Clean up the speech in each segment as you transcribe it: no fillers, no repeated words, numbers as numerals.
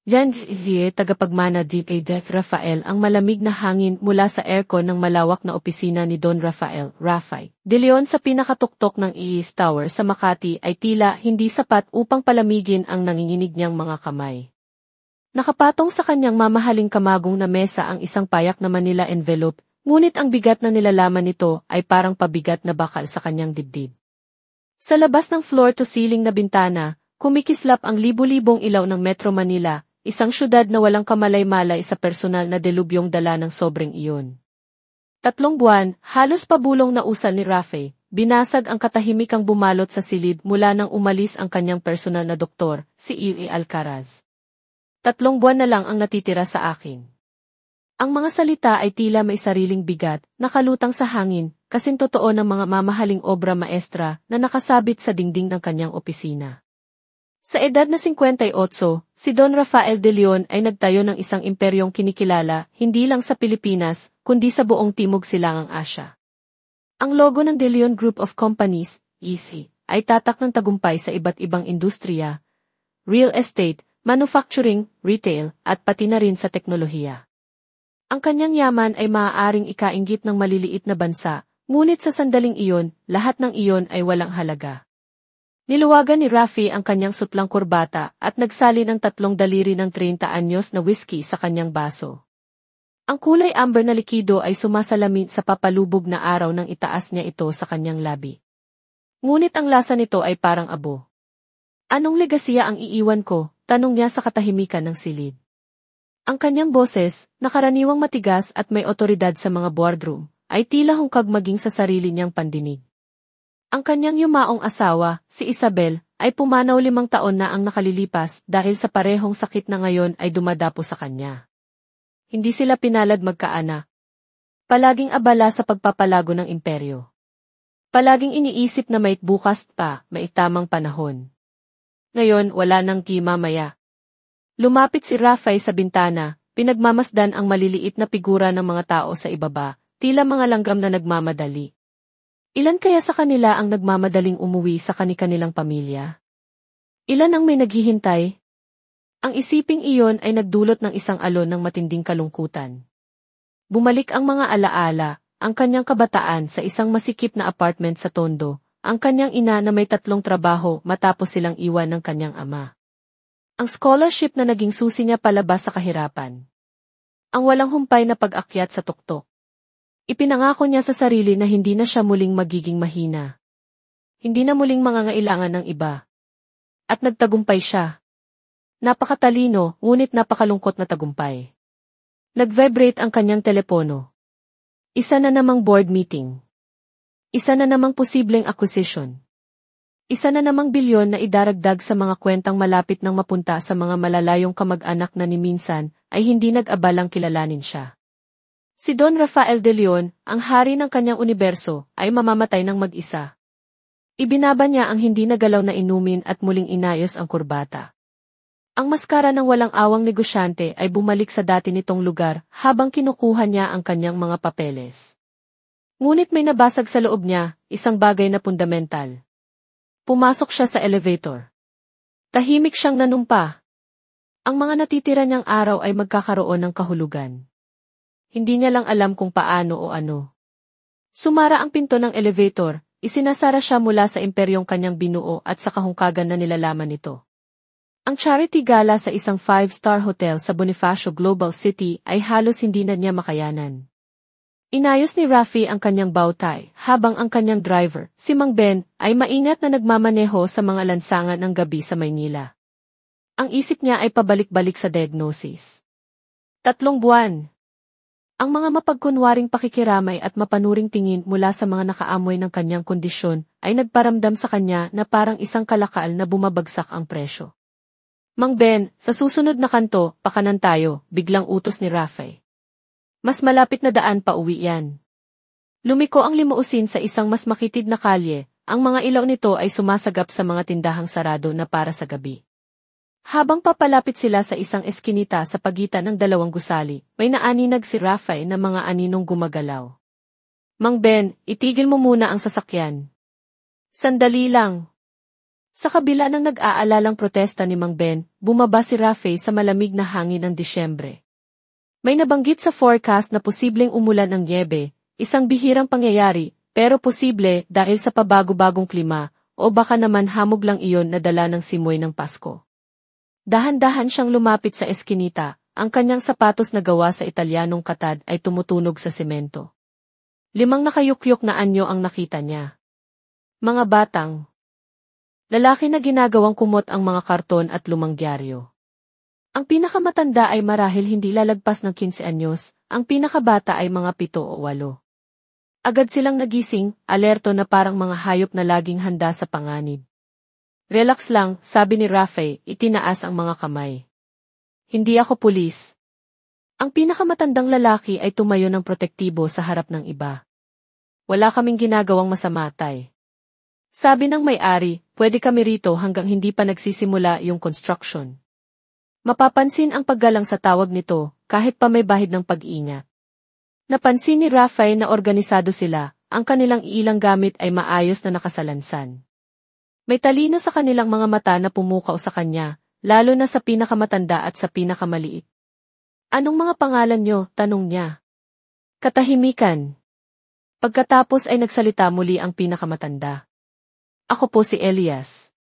Jan Vie, tagapagmana Def Rafael ang malamig na hangin mula sa aircon ng malawak na opisina ni Don Rafael Rafay De Leon sa pinakatuktok ng East Tower sa Makati ay tila hindi sapat upang palamigin ang nanginginig niyang mga kamay. Nakapatong sa kanyang mamahaling kamagong na mesa ang isang payak na Manila envelope, ngunit ang bigat na nilalaman nito ay parang pabigat na bakal sa kanyang dibdib. Sa labas ng floor-to-ceiling na bintana, kumikislap ang libu-libong ilaw ng Metro Manila, isang syudad na walang kamalay-malay sa personal na delubyong dala ng sobrang iyon. 3 buwan, halos pabulong na usal ni Rafe, binasag ang katahimikang bumalot sa silid mula nang umalis ang kanyang personal na doktor, si E. Alcaraz. 3 buwan na lang ang natitira sa akin. Ang mga salita ay tila may sariling bigat, nakalutang sa hangin, kasing totoo ng mga mamahaling obra maestra na nakasabit sa dingding ng kanyang opisina. Sa edad na 58, si Don Rafael De Leon ay nagtayo ng isang imperyong kinikilala hindi lang sa Pilipinas, kundi sa buong Timog Silangang Asya. Ang logo ng De Leon Group of Companies, EC, ay tatak ng tagumpay sa iba't ibang industriya, real estate, manufacturing, retail, at pati na rin sa teknolohiya. Ang kanyang yaman ay maaaring ikainggit ng maliliit na bansa, ngunit sa sandaling iyon, lahat ng iyon ay walang halaga. Niluwagan ni Rafi ang kanyang sutlang kurbata at nagsali ng 3 daliri ng 30 anyos na whiskey sa kanyang baso. Ang kulay amber na likido ay sumasalamin sa papalubog na araw nang itaas niya ito sa kanyang labi. Ngunit ang lasa nito ay parang abo. Anong legasiya ang iiwan ko? Tanong niya sa katahimikan ng silid. Ang kanyang boses, nakaraniwang matigas at may otoridad sa mga boardroom, ay tila hungkag maging sa sarili niyang pandinig. Ang kanyang yumaong asawa, si Isabel, ay pumanaw 5 taon na ang nakalilipas dahil sa parehong sakit na ngayon ay dumadapo sa kanya. Hindi sila pinalad magkaanak. Palaging abala sa pagpapalago ng imperyo. Palaging iniisip na may bukas pa, may tamang panahon. Ngayon, wala nang kimamaya. Lumapit si Rafay sa bintana, pinagmamasdan ang maliliit na figura ng mga tao sa ibaba, tila mga langgam na nagmamadali. Ilan kaya sa kanila ang nagmamadaling umuwi sa kani-kanilang pamilya? Ilan ang may naghihintay? Ang isiping iyon ay nagdulot ng isang alon ng matinding kalungkutan. Bumalik ang mga alaala, ang kanyang kabataan sa isang masikip na apartment sa Tondo, ang kanyang ina na may 3 trabaho matapos silang iwan ng kanyang ama. Ang scholarship na naging susi niya palabas sa kahirapan. Ang walang humpay na pag-akyat sa tuktok. Ipinangako niya sa sarili na hindi na siya muling magiging mahina. Hindi na muling mangangailangan ng iba. At nagtagumpay siya. Napakatalino, ngunit napakalungkot na tagumpay. Nag-vibrate ang kanyang telepono. Isa na namang board meeting. Isa na namang posibleng acquisition. Isa na namang bilyon na idaragdag sa mga kwentang malapit nang mapunta sa mga malalayong kamag-anak na ni minsan ay hindi nag-abalang kilalanin siya. Si Don Rafael De Leon, ang hari ng kanyang universo, ay mamamatay ng mag-isa. Ibinaba niya ang hindi nagalaw na inumin at muling inayos ang kurbata. Ang maskara ng walang awang negosyante ay bumalik sa dati nitong lugar habang kinukuha niya ang kanyang mga papeles. Ngunit may nabasag sa loob niya, isang bagay na fundamental. Pumasok siya sa elevator. Tahimik siyang nanumpa. Ang mga natitira niyang araw ay magkakaroon ng kahulugan. Hindi niya lang alam kung paano o ano. Sumara ang pinto ng elevator, isinasara siya mula sa imperyong kanyang binuo at sa kahungkagan na nilalaman nito. Ang charity gala sa isang 5-star hotel sa Bonifacio Global City ay halos hindi na niya makayanan. Inayos ni Rafi ang kanyang bowtie habang ang kanyang driver, si Mang Ben, ay maingat na nagmamaneho sa mga lansangan ng gabi sa Maynila. Ang isip niya ay pabalik-balik sa diagnosis. 3 buwan. Ang mga mapagkunwaring pakikiramay at mapanuring tingin mula sa mga nakaamoy ng kanyang kondisyon ay nagparamdam sa kanya na parang isang kalakal na bumabagsak ang presyo. Mang Ben, sa susunod na kanto, pakanan tayo, biglang utos ni Rafe. Mas malapit na daan pa uwi yan. Lumiko ang limuusin sa isang mas makitid na kalye, ang mga ilaw nito ay sumasagap sa mga tindahang sarado na para sa gabi. Habang papalapit sila sa isang eskinita sa pagitan ng 2 gusali, may naaninag si Rafael na mga aninong gumagalaw. Mang Ben, itigil mo muna ang sasakyan. Sandali lang. Sa kabila ng nag-aalalang protesta ni Mang Ben, bumaba si Rafe sa malamig na hangin ng Disyembre. May nabanggit sa forecast na posibleng umulan ng nyebe, isang bihirang pangyayari, pero posible dahil sa pabago-bagong klima, o baka naman hamog lang iyon na dala ng simoy ng Pasko. Dahan-dahan siyang lumapit sa eskinita, ang kanyang sapatos na gawa sa Italianong katad ay tumutunog sa semento. 5 nakayukyok na anyo ang nakita niya. Mga batang lalaki na ginagawang kumot ang mga karton at lumang dyaryo. Ang pinakamatanda ay marahil hindi lalagpas ng 15 anyos, ang pinakabata ay mga 7 o 8. Agad silang nagising, alerto na parang mga hayop na laging handa sa panganib. Relax lang, sabi ni Rafe, itinaas ang mga kamay. Hindi ako pulis. Ang pinakamatandang lalaki ay tumayo ng protektibo sa harap ng iba. Wala kaming ginagawang masama, tay. Sabi ng may-ari, pwede kami rito hanggang hindi pa nagsisimula yung construction. Mapapansin ang paggalang sa tawag nito, kahit pa may bahid ng pag-ingat. Napansin ni Rafe na organisado sila, ang kanilang ilang gamit ay maayos na nakasalansan. May talino sa kanilang mga mata na pumukaw sa kanya, lalo na sa pinakamatanda at sa pinakamaliit. Anong mga pangalan nyo? Tanong niya. Katahimikan. Pagkatapos ay nagsalita muli ang pinakamatanda. Ako po si Elias.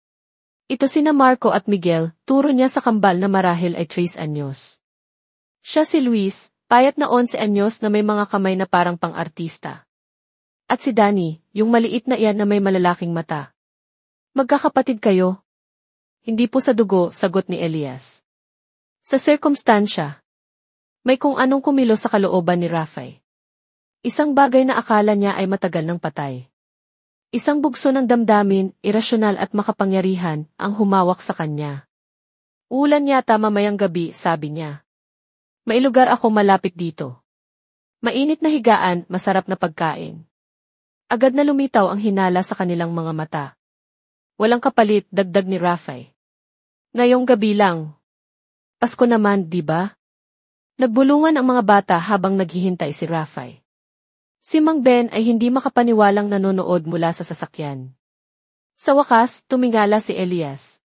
Ito sina Marco at Miguel, turo niya sa kambal na marahil ay 3 anyos. Siya si Luis, payat na 11 anyos na may mga kamay na parang pang-artista. At si Danny, yung maliit na iyan na may malalaking mata. Magkakapatid kayo? Hindi po sa dugo, sagot ni Elias. Sa sirkumstansya. May kung anong kumilo sa kalooban ni Rafe. Isang bagay na akala niya ay matagal ng patay. Isang bugso ng damdamin, irasyonal at makapangyarihan, ang humawak sa kanya. Ulan yata mamayang gabi, sabi niya. May lugar ako malapit dito. Mainit na higaan, masarap na pagkain. Agad na lumitaw ang hinala sa kanilang mga mata. Walang kapalit, dagdag ni Rafe. Ngayong gabi lang. Pasko naman, di ba? Nagbulungan ang mga bata habang naghihintay si Rafe. Si Mang Ben ay hindi makapaniwalang nanonood mula sa sasakyan. Sa wakas, tumingala si Elias.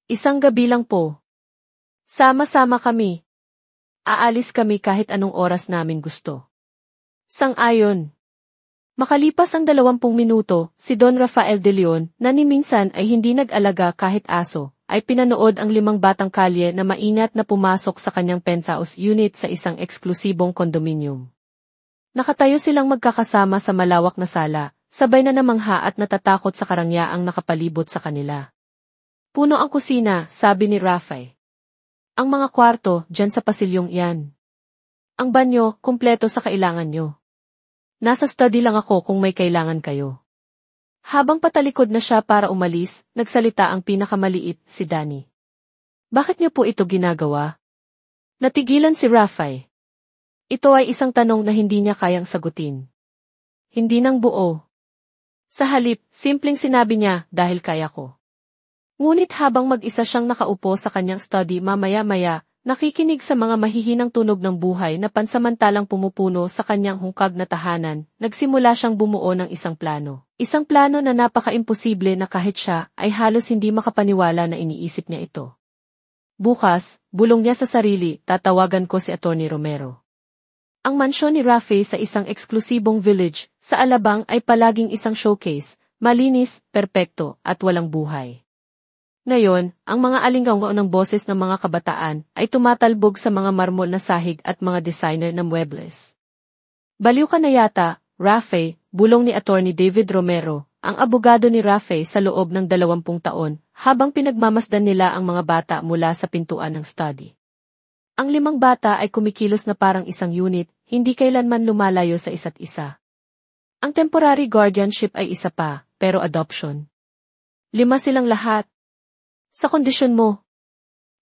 Isang gabi lang po. Sama-sama kami. Aalis kami kahit anong oras namin gusto. Sang-ayon. Makalipas ang 20 minuto, si Don Rafael de Leon, na ni minsan ay hindi nag-alaga kahit aso, ay pinanood ang 5 batang kalye na maingat na pumasok sa kanyang penthouse unit sa isang eksklusibong kondominium. Nakatayo silang magkakasama sa malawak na sala, sabay na namangha at natatakot sa karangyaang nakapalibot sa kanila. Puno ang kusina, sabi ni Rafe. Ang mga kwarto, dyan sa pasilyong iyan. Ang banyo, kumpleto sa kailangan nyo. Nasa study lang ako kung may kailangan kayo. Habang patalikod na siya para umalis, nagsalita ang pinakamaliit, si Danny. Bakit niyo po ito ginagawa? Natigilan si Rafe. Ito ay isang tanong na hindi niya kayang sagutin. Hindi ng buo. Sa halip, simpleng sinabi niya, dahil kaya ko. Ngunit habang mag-isa siyang nakaupo sa kanyang study mamaya-maya, nakikinig sa mga mahihinang tunog ng buhay na pansamantalang pumupuno sa kanyang hungkag na tahanan, nagsimula siyang bumuo ng isang plano. Isang plano na napaka-imposible na kahit siya ay halos hindi makapaniwala na iniisip niya ito. Bukas, bulong niya sa sarili, tatawagan ko si Atty. Romero. Ang mansyon ni Rafe sa isang eksklusibong village sa Alabang ay palaging isang showcase, malinis, perpekto, at walang buhay. Ngayon, ang mga alinggaw ng boses ng mga kabataan ay tumatalbog sa mga marmol na sahig at mga designer ng muebles. Baliw ka na yata, Rafe, bulong ni Atty. David Romero, ang abogado ni Rafe sa loob ng 20 taon, habang pinagmamasdan nila ang mga bata mula sa pintuan ng study. Ang 5 bata ay kumikilos na parang isang unit, hindi kailanman lumalayo sa isa't isa. Ang temporary guardianship ay isa pa, pero adoption. 5 silang lahat. Sa kondisyon mo.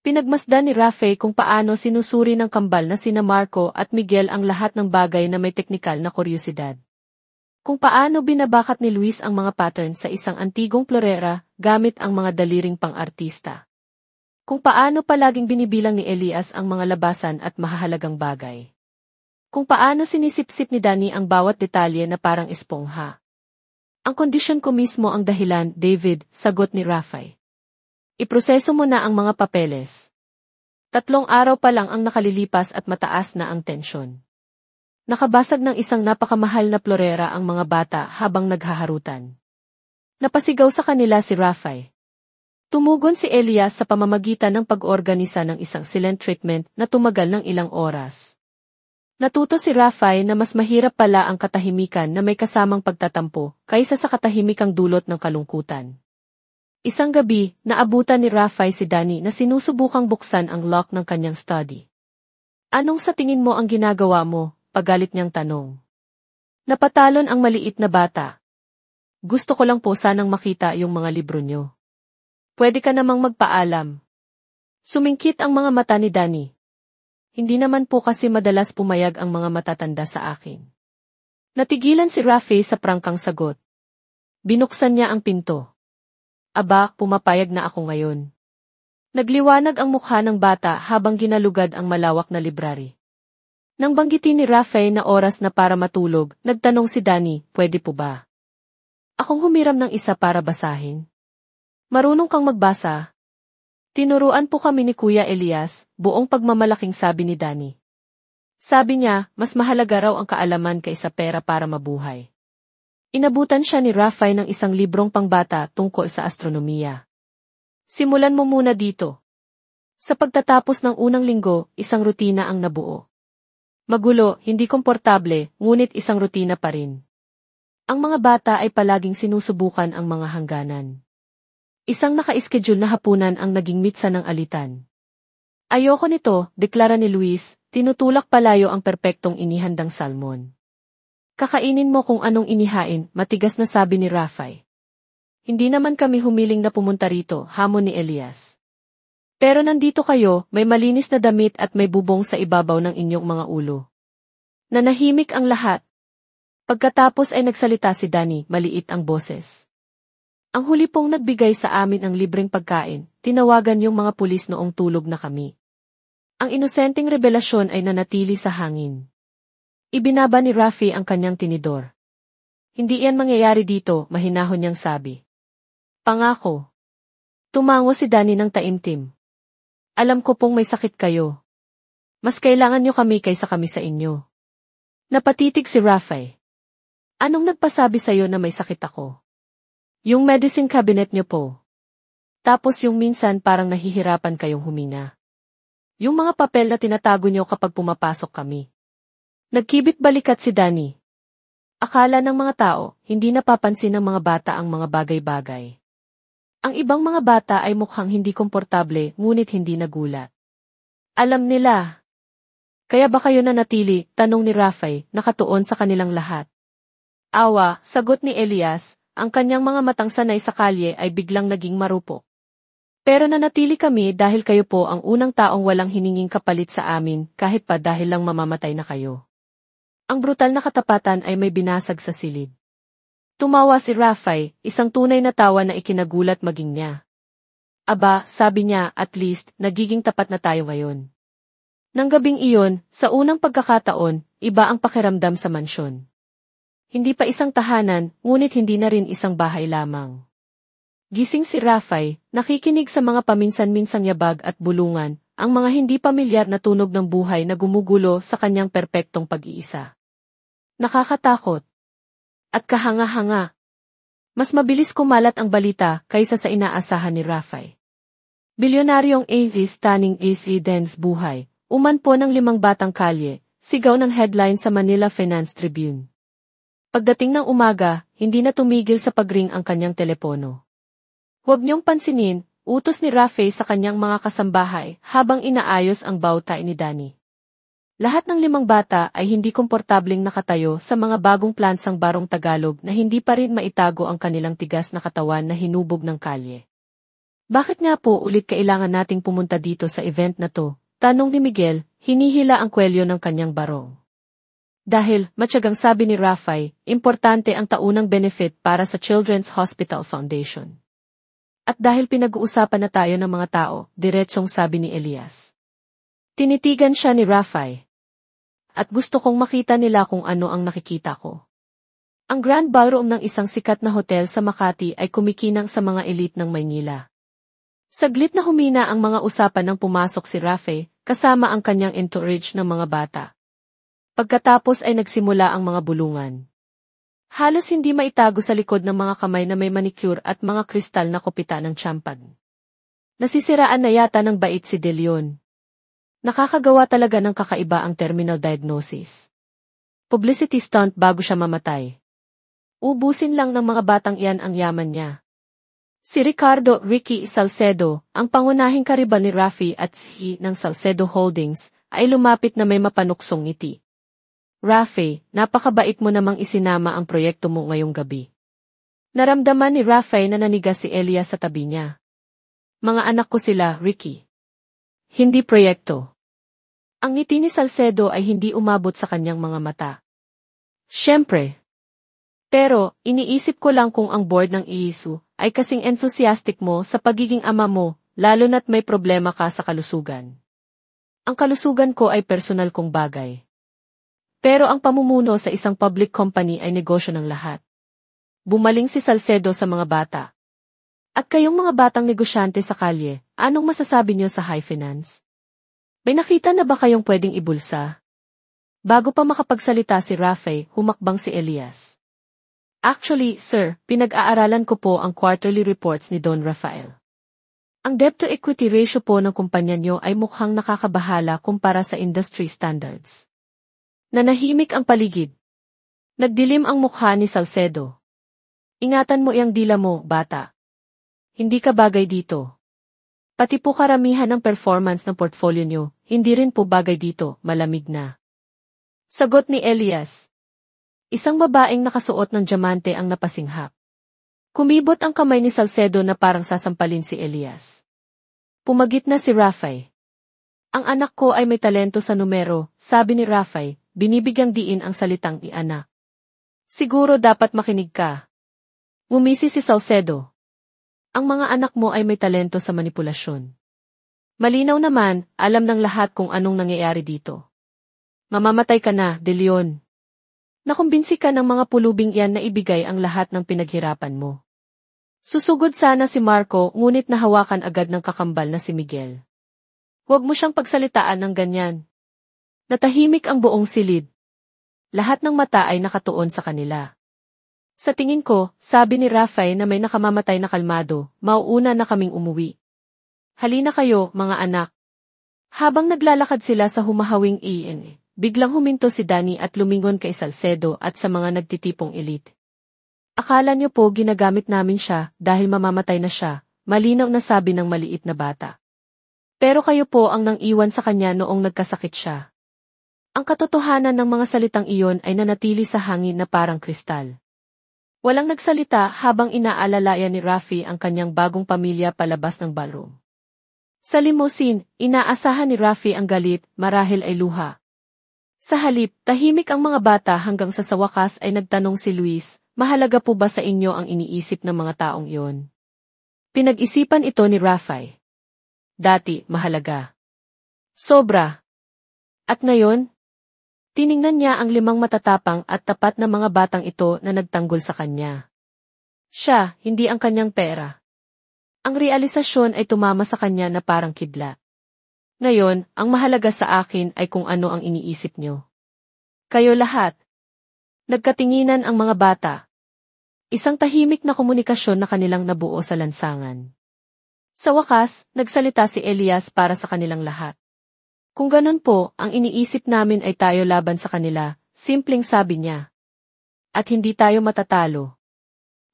Pinagmasdan ni Rafe kung paano sinusuri ng kambal na sina Marco at Miguel ang lahat ng bagay na may teknikal na kuryosidad. Kung paano binabakat ni Luis ang mga pattern sa isang antigong florera gamit ang mga daliring pang-artista. Kung paano palaging binibilang ni Elias ang mga labasan at mahahalagang bagay. Kung paano sinisipsip ni Danny ang bawat detalye na parang espongha. Ang kondisyon ko mismo ang dahilan, David, sagot ni Rafay. Iproseso mo na ang mga papeles. 3 araw pa lang ang nakalilipas at mataas na ang tensyon. Nakabasag ng isang napakamahal na florera ang mga bata habang naghaharutan. Napasigaw sa kanila si Rafay. Tumugon si Elias sa pamamagitan ng pag-organisa ng isang silent treatment na tumagal ng ilang oras. Natuto si Rafay na mas mahirap pala ang katahimikan na may kasamang pagtatampo kaysa sa katahimikang dulot ng kalungkutan. Isang gabi, naabutan ni Rafay si Danny na sinusubukang buksan ang lock ng kanyang study. Anong sa tingin mo ang ginagawa mo? Pagalit niyang tanong. Napatalon ang maliit na bata. Gusto ko lang po sanang makita yung mga libro niyo. Pwede ka namang magpaalam. Sumingkit ang mga mata ni Danny. Hindi naman po kasi madalas pumayag ang mga matatanda sa akin. Natigilan si Rafay sa prangkang sagot. Binuksan niya ang pinto. Aba, pumapayag na ako ngayon. Nagliwanag ang mukha ng bata habang ginalugad ang malawak na library. Nang banggitin ni Rafay na oras na para matulog, nagtanong si Danny, pwede po ba? Akong humiram ng isa para basahin. Marunong kang magbasa? Tinuruan po kami ni Kuya Elias, buong pagmamalaking sabi ni Danny. Sabi niya, mas mahalaga raw ang kaalaman kaysa pera para mabuhay. Inabutan siya ni Rafay ng isang librong pangbata tungkol sa astronomiya. Simulan mo muna dito. Sa pagtatapos ng unang linggo, isang rutina ang nabuo. Magulo, hindi komportable, ngunit isang rutina pa rin. Ang mga bata ay palaging sinusubukan ang mga hangganan. Isang naka-schedule na hapunan ang naging mitsa ng alitan. Ayoko nito, deklara ni Luis, tinutulak palayo ang perpektong inihandang salmon. Kakainin mo kung anong inihain, matigas na sabi ni Rafay. Hindi naman kami humiling na pumunta rito, hamon ni Elias. Pero nandito kayo, may malinis na damit at may bubong sa ibabaw ng inyong mga ulo. Nanahimik ang lahat. Pagkatapos ay nagsalita si Danny, maliit ang boses. Ang huli pong nagbigay sa amin ang libreng pagkain, tinawagan yung mga pulis noong tulog na kami. Ang inosenteng revelasyon ay nanatili sa hangin. Ibinaba ni Rafay ang kanyang tinidor. Hindi yan mangyayari dito, mahinahon niyang sabi. Pangako. Tumango si Danny ng taimtim. Alam ko pong may sakit kayo. Mas kailangan niyo kami kaysa kami sa inyo. Napatitig si Rafay. Anong nagpasabi sa'yo na may sakit ako? Yung medicine cabinet niyo po. Tapos yung minsan parang nahihirapan kayong huminga. Yung mga papel na tinatago niyo kapag pumapasok kami. Nagkibit balikat si Danny. Akala ng mga tao, hindi napapansin ng mga bata ang mga bagay-bagay. Ang ibang mga bata ay mukhang hindi komportable, ngunit hindi nagulat. Alam nila. Kaya ba kayo nanatili, tanong ni Rafay, nakatuon sa kanilang lahat. Awa, sagot ni Elias. Ang kanyang mga matang sanay sa kalye ay biglang naging marupok. Pero nanatili kami dahil kayo po ang unang taong walang hininging kapalit sa amin kahit pa dahil lang mamamatay na kayo. Ang brutal na katapatan ay may binasag sa silid. Tumawa si Rafay, isang tunay na tawa na ikinagulat maging niya. Aba, sabi niya, at least, nagiging tapat na tayo ngayon. Nang gabing iyon, sa unang pagkakataon, iba ang pakiramdam sa mansyon. Hindi pa isang tahanan, ngunit hindi na rin isang bahay lamang. Gising si Rafay, nakikinig sa mga paminsan-minsang yabag at bulungan, ang mga hindi pamilyar na tunog ng buhay na gumugulo sa kanyang perpektong pag-iisa. Nakakatakot. At kahanga-hanga. Mas mabilis kumalat ang balita kaysa sa inaasahan ni Rafay. Bilyonaryong Avis Tanning Ace Dens buhay, umanpo ng 5 batang kalye, sigaw ng headline sa Manila Finance Tribune. Pagdating ng umaga, hindi na tumigil sa pagring ang kanyang telepono. Huwag niyong pansinin, utos ni Rafay sa kanyang mga kasambahay habang inaayos ang bawtay ni Danny. Lahat ng 5 bata ay hindi komportableng nakatayo sa mga bagong plansang barong Tagalog na hindi pa rin maitago ang kanilang tigas na katawan na hinubog ng kalye. Bakit nga po ulit kailangan nating pumunta dito sa event na to? Tanong ni Miguel, hinihila ang kwelyo ng kanyang barong. Dahil, matyagang sabi ni Rafay, importante ang taunang benefit para sa Children's Hospital Foundation. At dahil pinag-uusapan na tayo ng mga tao, diretsong sabi ni Elias. Tinitigan siya ni Rafay. At gusto kong makita nila kung ano ang nakikita ko. Ang Grand Ballroom ng isang sikat na hotel sa Makati ay kumikinang sa mga elite ng Maynila. Saglit na humina ang mga usapan nang pumasok si Rafe, kasama ang kanyang entourage ng mga bata. Pagkatapos ay nagsimula ang mga bulungan. Halos hindi maitago sa likod ng mga kamay na may manicure at mga kristal na kopita ng champagne. Nasisiraan na yata ng bait si De Leon. Nakakagawa talaga ng kakaiba ang terminal diagnosis. Publicity stunt bago siya mamatay. Ubusin lang ng mga batang iyan ang yaman niya. Si Ricardo Ricky Salcedo, ang pangunahing karibal ni Rafi at si ng Salcedo Holdings, ay lumapit na may mapanuksong ngiti. Rafi, napakabait mo namang isinama ang proyekto mo ngayong gabi. Naramdaman ni Rafi na nanigas si Elias sa tabi niya. Mga anak ko sila, Ricky. Hindi proyekto. Ang ngiti ni Salcedo ay hindi umabot sa kanyang mga mata. Siyempre. Pero, iniisip ko lang kung ang board ng IISU ay kasing enthusiastic mo sa pagiging ama mo, lalo na't may problema ka sa kalusugan. Ang kalusugan ko ay personal kong bagay. Pero ang pamumuno sa isang public company ay negosyo ng lahat. Bumaling si Salcedo sa mga bata. At kayong mga batang negosyante sa kalye, anong masasabi niyo sa high finance? May nakita na ba kayong pwedeng ibulsa? Bago pa makapagsalita si Rafe, humakbang si Elias. Actually, sir, pinag-aaralan ko po ang quarterly reports ni Don Rafael. Ang debt-to-equity ratio po ng kumpanya niyo ay mukhang nakakabahala kumpara sa industry standards. Nanahimik ang paligid. Nagdilim ang mukha ni Salcedo. Ingatan mo iyang dila mo, bata. Hindi ka bagay dito. Pati po karamihan ng performance ng portfolio niyo, hindi rin po bagay dito, malamig na. Sagot ni Elias. Isang babaeng nakasuot ng diamante ang napasinghap. Kumibot ang kamay ni Salcedo na parang sasampalin si Elias. Pumagit na si Rafe. Ang anak ko ay may talento sa numero, sabi ni Rafe. Binibigyang diin ang salitang i-anak. Siguro dapat makinig ka. Ngumisi si Salcedo. Ang mga anak mo ay may talento sa manipulasyon. Malinaw naman, alam ng lahat kung anong nangyayari dito. Mamamatay ka na, De Leon. Nakumbinsi ka ng mga pulubing iyan na ibigay ang lahat ng pinaghirapan mo. Susugod sana si Marco ngunit nahawakan agad ng kakambal na si Miguel. Huwag mo siyang pagsalitaan ng ganyan. Natahimik ang buong silid. Lahat ng mata ay nakatuon sa kanila. Sa tingin ko, sabi ni Rafael na may nakamamatay na kalmado, mauuna na kaming umuwi. Halina kayo, mga anak. Habang naglalakad sila sa humahawing iyan, biglang huminto si Danny at lumingon kay Salcedo at sa mga nagtitipong elite. Akala niyo po ginagamit namin siya dahil mamamatay na siya, malinaw na sabi ng maliit na bata. Pero kayo po ang nang iwan sa kanya noong nagkasakit siya. Ang katotohanan ng mga salitang iyon ay nanatili sa hangin na parang kristal. Walang nagsalita habang inaalalayan ni Rafi ang kanyang bagong pamilya palabas ng ballroom. Sa limousine, inaasahan ni Rafi ang galit, marahil ay luha. Sa halip, tahimik ang mga bata hanggang sa wakas ay nagtanong si Luis, mahalaga po ba sa inyo ang iniisip ng mga taong iyon? Pinag-isipan ito ni Rafi. Dati, mahalaga. Sobra. At ngayon? Tiningnan niya ang 5 matatapang at tapat na mga batang ito na nagtanggol sa kanya. Siya, hindi ang kanyang pera. Ang realisasyon ay tumama sa kanya na parang kidlat. Ngayon, ang mahalaga sa akin ay kung ano ang iniisip niyo. Kayo lahat. Nagkatinginan ang mga bata. Isang tahimik na komunikasyon na kanilang nabuo sa lansangan. Sa wakas, nagsalita si Elias para sa kanilang lahat. Kung ganun po, ang iniisip namin ay tayo laban sa kanila, simpleng sabi niya. At hindi tayo matatalo.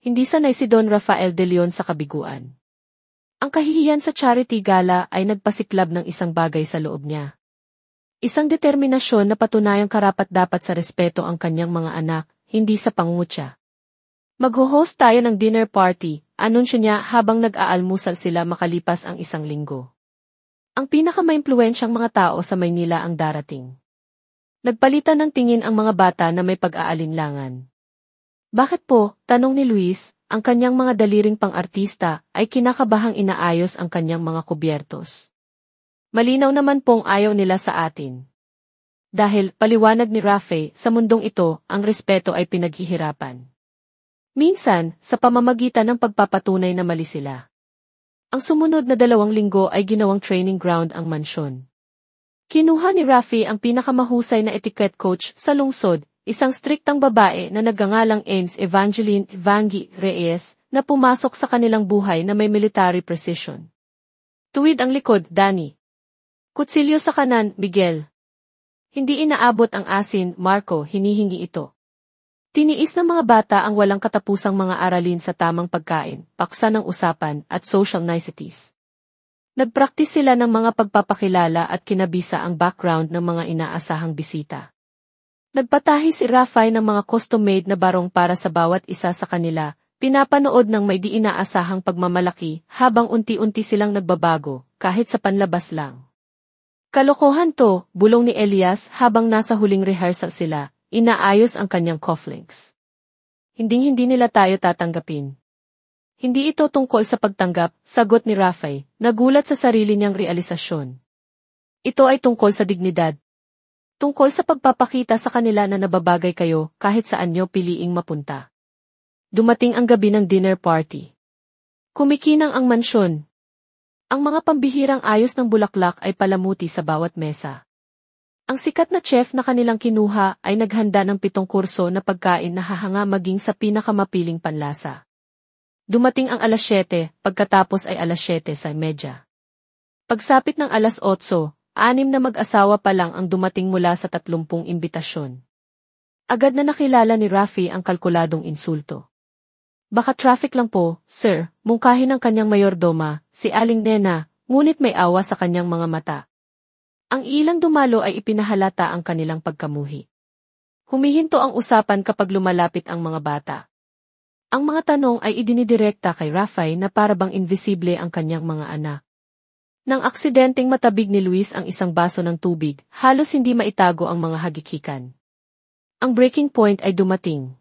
Hindi sanay si Don Rafael de Leon sa kabiguan. Ang kahihiyan sa charity gala ay nagpasiklab ng isang bagay sa loob niya. Isang determinasyon na patunayang karapat-dapat sa respeto ang kanyang mga anak, hindi sa pangungutya. Mag-host tayo ng dinner party, anunsyo niya habang nag-aalmusal sila makalipas ang 1 linggo. Ang pinakamaimpluwensyang mga tao sa Maynila ang darating. Nagpalitan ng tingin ang mga bata na may pag-aalinlangan. Bakit po, tanong ni Luis, ang kanyang mga daliring pang-artista ay kinakabahang inaayos ang kanyang mga kubyertos. Malinaw naman pong ayaw nila sa atin. Dahil, paliwanag ni Rafe, sa mundong ito, ang respeto ay pinaghihirapan. Minsan, sa pamamagitan ng pagpapatunay na mali sila. Ang sumunod na 2 linggo ay ginawang training ground ang mansyon. Kinuha ni Rafe ang pinakamahusay na etiquette coach sa lungsod, isang striktang babae na nagngangalang Ames Evangeline Evangi Reyes, na pumasok sa kanilang buhay na may military precision. Tuwid ang likod, Danny. Kutsilyo sa kanan, Miguel. Hindi inaabot ang asin, Marco, hinihingi ito. Tiniis ng mga bata ang walang katapusang mga aralin sa tamang pagkain, paksa ng usapan, at social niceties. Nagpraktis sila ng mga pagpapakilala at kinabisa ang background ng mga inaasahang bisita. Nagpatahi si Rafe ng mga custom-made na barong para sa bawat isa sa kanila, pinapanood ng may di inaasahang pagmamalaki habang unti-unti silang nagbabago, kahit sa panlabas lang. Kalokohan to, bulong ni Elias habang nasa huling rehearsal sila, inaayos ang kanyang cufflinks. Hinding-hindi nila tayo tatanggapin. Hindi ito tungkol sa pagtanggap, sagot ni Rafe, nagulat sa sarili niyang realisasyon. Ito ay tungkol sa dignidad. Tungkol sa pagpapakita sa kanila na nababagay kayo kahit saan nyo piliing mapunta. Dumating ang gabi ng dinner party. Kumikinang ang mansyon. Ang mga pambihirang ayos ng bulaklak ay palamuti sa bawat mesa. Ang sikat na chef na kanilang kinuha ay naghanda ng 7 kurso na pagkain na hahanga maging sa pinakamapiling panlasa. Dumating ang 7:00, pagkatapos ay 7:30. Pagsapit ng 8:00, 6 na mag-asawa pa lang ang dumating mula sa 30 imbitasyon. Agad na nakilala ni Rafe ang kalkuladong insulto. Baka traffic lang po, sir, mungkahin ng kanyang mayordoma, si Aling Nena, ngunit may awa sa kanyang mga mata. Ang ilang dumalo ay ipinahalata ang kanilang pagkamuhi. Humihinto ang usapan kapag lumalapit ang mga bata. Ang mga tanong ay idinidirekta kay Rafe na parabang invisible ang kanyang mga anak. Nang aksidenteng matabig ni Luis ang isang baso ng tubig, halos hindi maitago ang mga hagikikan. Ang breaking point ay dumating.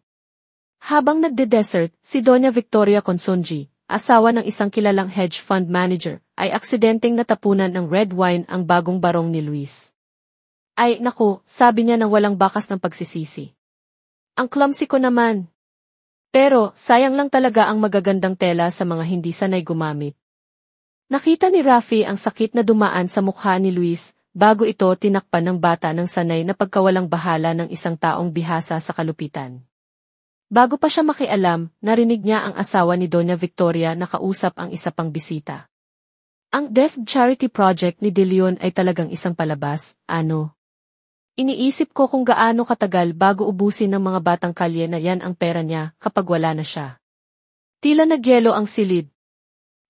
Habang nagde-desert, si Doña Victoria Consonji, asawa ng isang kilalang hedge fund manager, ay aksidenteng natapunan ng red wine ang bagong barong ni Luis. Ay, naku, sabi niya nang walang bakas ng pagsisisi. Ang clumsy ko naman. Pero, sayang lang talaga ang magagandang tela sa mga hindi sanay gumamit. Nakita ni Rafe ang sakit na dumaan sa mukha ni Luis, bago ito tinakpan ng bata ng sanay na pagkawalang bahala ng isang taong bihasa sa kalupitan. Bago pa siya makialam, narinig niya ang asawa ni Doña Victoria na kausap ang isa pang bisita. Ang Deaf Charity Project ni De Leon ay talagang isang palabas, ano? Iniisip ko kung gaano katagal bago ubusin ng mga batang kalye na yan ang pera niya kapag wala na siya. Tila nagyelo ang silid.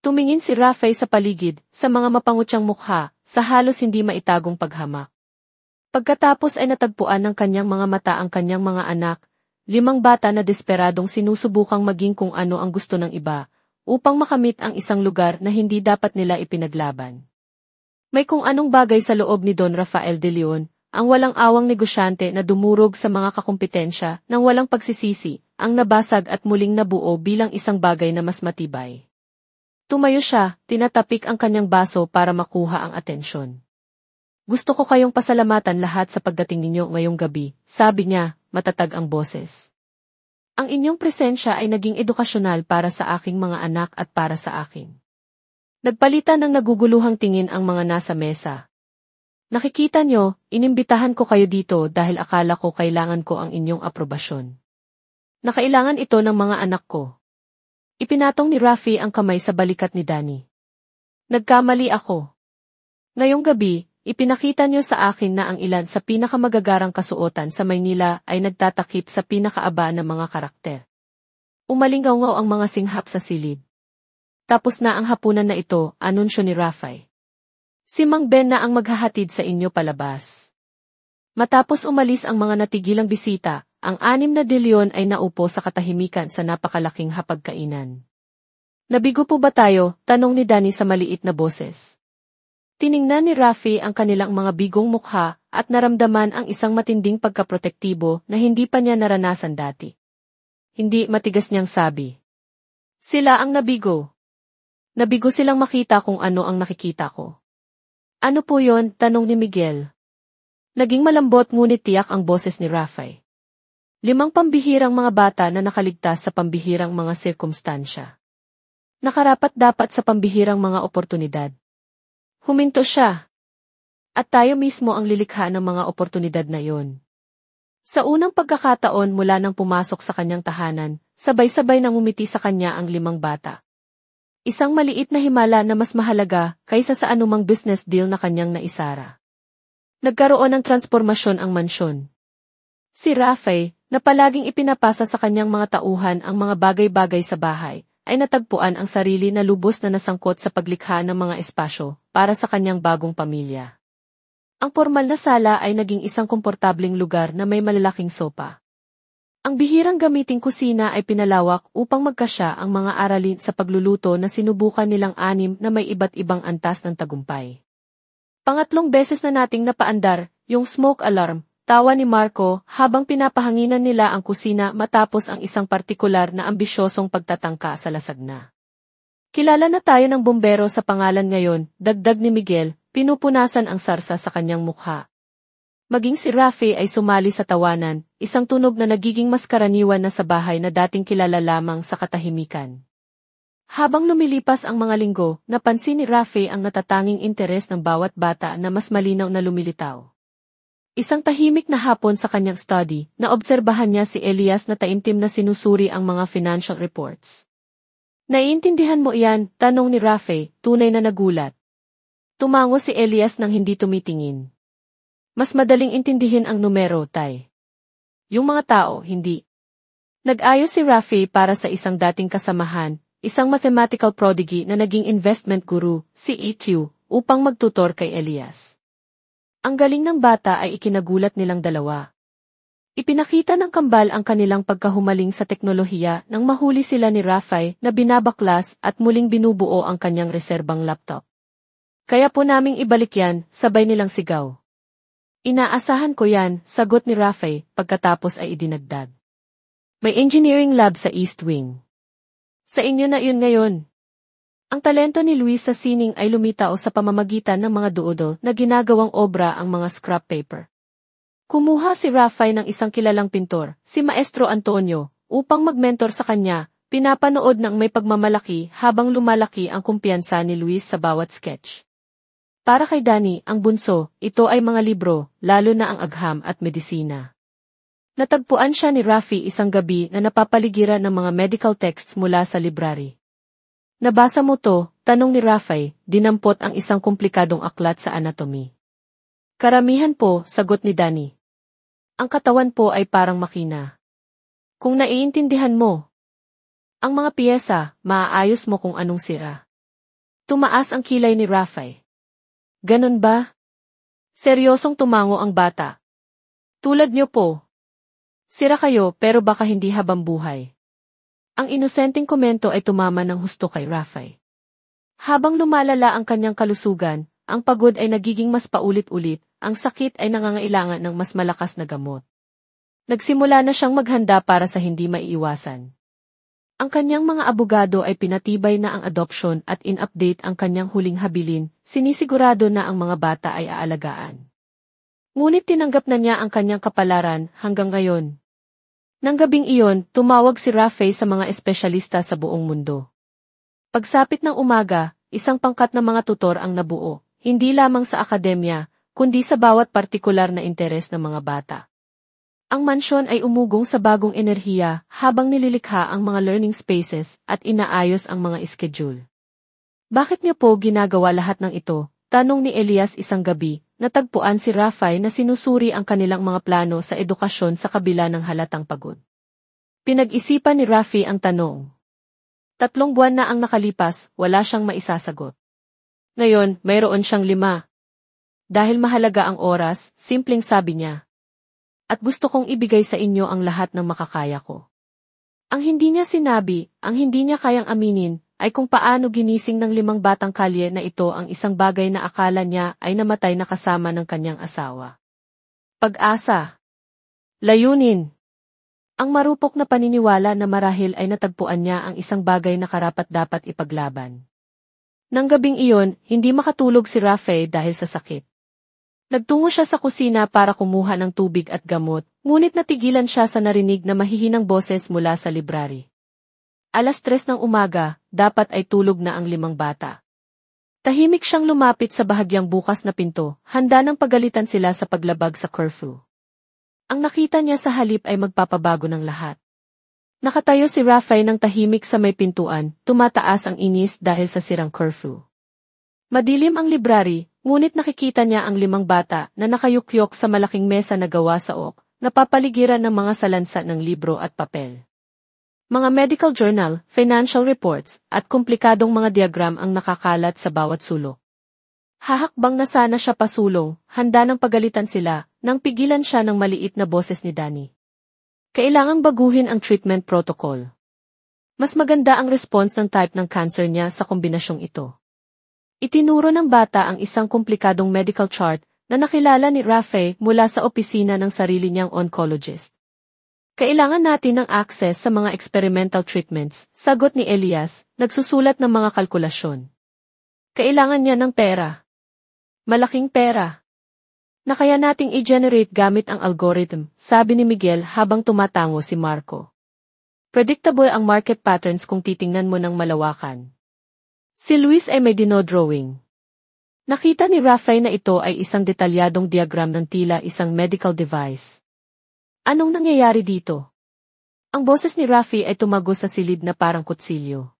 Tumingin si Rafe sa paligid, sa mga mapangutyang mukha, sa halos hindi maitagong paghamak. Pagkatapos ay natagpuan ng kanyang mga mata ang kanyang mga anak, 5 bata na desperadong sinusubukang maging kung ano ang gusto ng iba, upang makamit ang isang lugar na hindi dapat nila ipinaglaban. May kung anong bagay sa loob ni Don Rafael de Leon, ang walang awang negosyante na dumurog sa mga kakumpetensya ng walang pagsisisi, ang nabasag at muling nabuo bilang isang bagay na mas matibay. Tumayo siya, tinatapik ang kanyang baso para makuha ang atensyon. Gusto ko kayong pasalamatan lahat sa pagdating ninyo ngayong gabi, sabi niya, matatag ang boses. Ang inyong presensya ay naging edukasyonal para sa aking mga anak at para sa akin. Nagpalitan ng naguguluhang tingin ang mga nasa mesa. Nakikita nyo, inimbitahan ko kayo dito dahil akala ko kailangan ko ang inyong aprobasyon. Nakailangan ito ng mga anak ko. Ipinatong ni Rafe ang kamay sa balikat ni Danny. Nagkamali ako. Ngayong gabi, ipinakita niyo sa akin na ang ilan sa pinakamagagarang kasuotan sa Maynila ay nagtatakip sa pinakaaba ng mga karakter. Umalingaw-ngaw ang mga singhap sa silid. Tapos na ang hapunan na ito, anunsyo ni Rafe. Si Mang Ben na ang maghahatid sa inyo palabas. Matapos umalis ang mga natigilang bisita, ang 6 na De Leon ay naupo sa katahimikan sa napakalaking hapagkainan. Nabigo po ba tayo? Tanong ni Danny sa maliit na boses. Tiningnan ni Rafe ang kanilang mga bigong mukha at naramdaman ang isang matinding pagkaprotektibo na hindi pa niya naranasan dati. Hindi matigas niyang sabi. Sila ang nabigo. Nabigo silang makita kung ano ang nakikita ko. Ano po yon? Tanong ni Miguel. Naging malambot ngunit tiyak ang boses ni Rafael. 5 pambihirang mga bata na nakaligtas sa pambihirang mga sirkumstansya. Nakarapat-dapat sa pambihirang mga oportunidad. Huminto siya. At tayo mismo ang lilikha ng mga oportunidad na iyon. Sa unang pagkakataon mula nang pumasok sa kanyang tahanan, sabay-sabay nang umiti sa kanya ang 5 bata. Isang maliit na himala na mas mahalaga kaysa sa anumang business deal na kanyang naisara. Nagkaroon ng transformasyon ang mansyon. Si Rafael, na palaging ipinapasa sa kanyang mga tauhan ang mga bagay-bagay sa bahay, ay natagpuan ang sarili na lubos na nasangkot sa paglikha ng mga espasyo para sa kanyang bagong pamilya. Ang formal na sala ay naging isang komportableng lugar na may malalaking sopa. Ang bihirang gamiting kusina ay pinalawak upang magkasya ang mga aralin sa pagluluto na sinubukan nilang 6 na may iba't ibang antas ng tagumpay. Pangatlong beses na nating napaandar, yung smoke alarm, tawa ni Marco habang pinapahanginan nila ang kusina matapos ang isang partikular na ambisyosong pagtatangka sa lasagna. Kilala na tayo ng bumbero sa pangalan ngayon, dagdag ni Miguel, pinupunasan ang sarsa sa kanyang mukha. Maging si Rafi ay sumali sa tawanan, isang tunog na nagiging mas karaniwan na sa bahay na dating kilala lamang sa katahimikan. Habang lumilipas ang mga linggo, napansin ni Rafi ang natatanging interes ng bawat bata na mas malinaw na lumilitaw. Isang tahimik na hapon sa kanyang study, naobserbahan niya si Elias na taimtim na sinusuri ang mga financial reports. Naiintindihan mo iyan? Tanong ni Rafi, tunay na nagulat. Tumango si Elias nang hindi tumitingin. Mas madaling intindihin ang numero, tay. Yung mga tao, hindi. Nag-ayos si Rafi para sa isang dating kasamahan, isang mathematical prodigy na naging investment guru, si EQ, upang magtutor kay Elias. Ang galing ng bata ay ikinagulat nilang dalawa. Ipinakita ng kambal ang kanilang pagkahumaling sa teknolohiya nang mahuli sila ni Rafael na binabaklas at muling binubuo ang kanyang reserbang laptop. Kaya po naming ibalik yan, sabay nilang sigaw. Inaasahan ko yan, sagot ni Rafael, pagkatapos ay idinagdag. May engineering lab sa East Wing. Sa inyo na yun ngayon. Ang talento ni Luis sa sining ay lumitaw sa pamamagitan ng mga doodle na ginagawang obra ang mga scrap paper. Kumuha si Rafael ng isang kilalang pintor, si Maestro Antonio, upang magmentor sa kanya, pinapanood ng may pagmamalaki habang lumalaki ang kumpiyansa ni Luis sa bawat sketch. Para kay Danny, ang bunso, ito ay mga libro, lalo na ang agham at medisina. Natagpuan siya ni Rafi isang gabi na napapaligiran ng mga medical texts mula sa library. Nabasa mo to? Tanong ni Rafael, dinampot ang isang komplikadong aklat sa anatomy. Karamihan po, sagot ni Danny. Ang katawan po ay parang makina. Kung naiintindihan mo, ang mga piyesa, maaayos mo kung anong sira. Tumaas ang kilay ni Rafael. Ganon ba? Seryosong tumango ang bata. Tulad niyo po. Sira kayo pero baka hindi habang buhay. Ang inosenteng komento ay tumama ng husto kay Rafael. Habang lumalala ang kanyang kalusugan, ang pagod ay nagiging mas paulit-ulit, ang sakit ay nangangailangan ng mas malakas na gamot. Nagsimula na siyang maghanda para sa hindi maiiwasan. Ang kanyang mga abogado ay pinatibay na ang adopsyon at in-update ang kanyang huling habilin, sinisigurado na ang mga bata ay aalagaan. Ngunit tinanggap na niya ang kanyang kapalaran hanggang ngayon. Nang gabing iyon, tumawag si Rafael sa mga espesyalista sa buong mundo. Pagsapit ng umaga, isang pangkat na mga tutor ang nabuo, hindi lamang sa akademya, kundi sa bawat partikular na interes ng mga bata. Ang mansyon ay umugong sa bagong enerhiya habang nililikha ang mga learning spaces at inaayos ang mga schedule. Bakit niyo po ginagawa lahat ng ito? Tanong ni Elias isang gabi, natagpuan si Rafael na sinusuri ang kanilang mga plano sa edukasyon sa kabila ng halatang pagod. Pinag-isipan ni Rafi ang tanong. 3 buwan na ang nakalipas, wala siyang maisasagot. Ngayon, mayroon siyang 5. Dahil mahalaga ang oras, simpleng sabi niya. At gusto kong ibigay sa inyo ang lahat ng makakaya ko. Ang hindi niya sinabi, ang hindi niya kayang aminin, ay kung paano ginising ng 5 batang kalye na ito ang isang bagay na akala niya ay namatay na kasama ng kanyang asawa. Pag-asa. Layunin. Ang marupok na paniniwala na marahil ay natagpuan niya ang isang bagay na karapat-dapat ipaglaban. Nang gabing iyon, hindi makatulog si Rafael dahil sa sakit. Nagtungo siya sa kusina para kumuha ng tubig at gamot, ngunit natigilan siya sa narinig na mahihinang boses mula sa library. 3:00 ng umaga, dapat ay tulog na ang 5 bata. Tahimik siyang lumapit sa bahagyang bukas na pinto, handa ng pagalitan sila sa paglabag sa curfew. Ang nakita niya sa halip ay magpapabago ng lahat. Nakatayo si Rafael ng tahimik sa may pintuan, tumataas ang inis dahil sa sirang curfew. Madilim ang library, ngunit nakikita niya ang 5 bata na nakayukyok sa malaking mesa na gawa sa oak, napapaligiran ng mga salansa ng libro at papel. Mga medical journal, financial reports, at komplikadong mga diagram ang nakakalat sa bawat sulok. Hahakbang na sana siya pasulong, handa ng pagalitan sila, nang pigilan siya ng maliit na boses ni Danny. Kailangang baguhin ang treatment protocol. Mas maganda ang response ng type ng cancer niya sa kombinasyong ito. Itinuro ng bata ang isang komplikadong medical chart na nakilala ni Rafael mula sa opisina ng sarili niyang oncologist. Kailangan natin ng access sa mga experimental treatments, sagot ni Elias, nagsusulat ng mga kalkulasyon. Kailangan niya ng pera. Malaking pera. Na kaya nating i-generate gamit ang algorithm, sabi ni Miguel habang tumatango si Marco. Predictable ang market patterns kung titingnan mo ng malawakan. Si Luis ay may dinodrawing. Nakita ni Rafael na ito ay isang detalyadong diagram ng tila isang medical device. Anong nangyayari dito? Ang boses ni Rafi ay tumago sa silid na parang kutsilyo.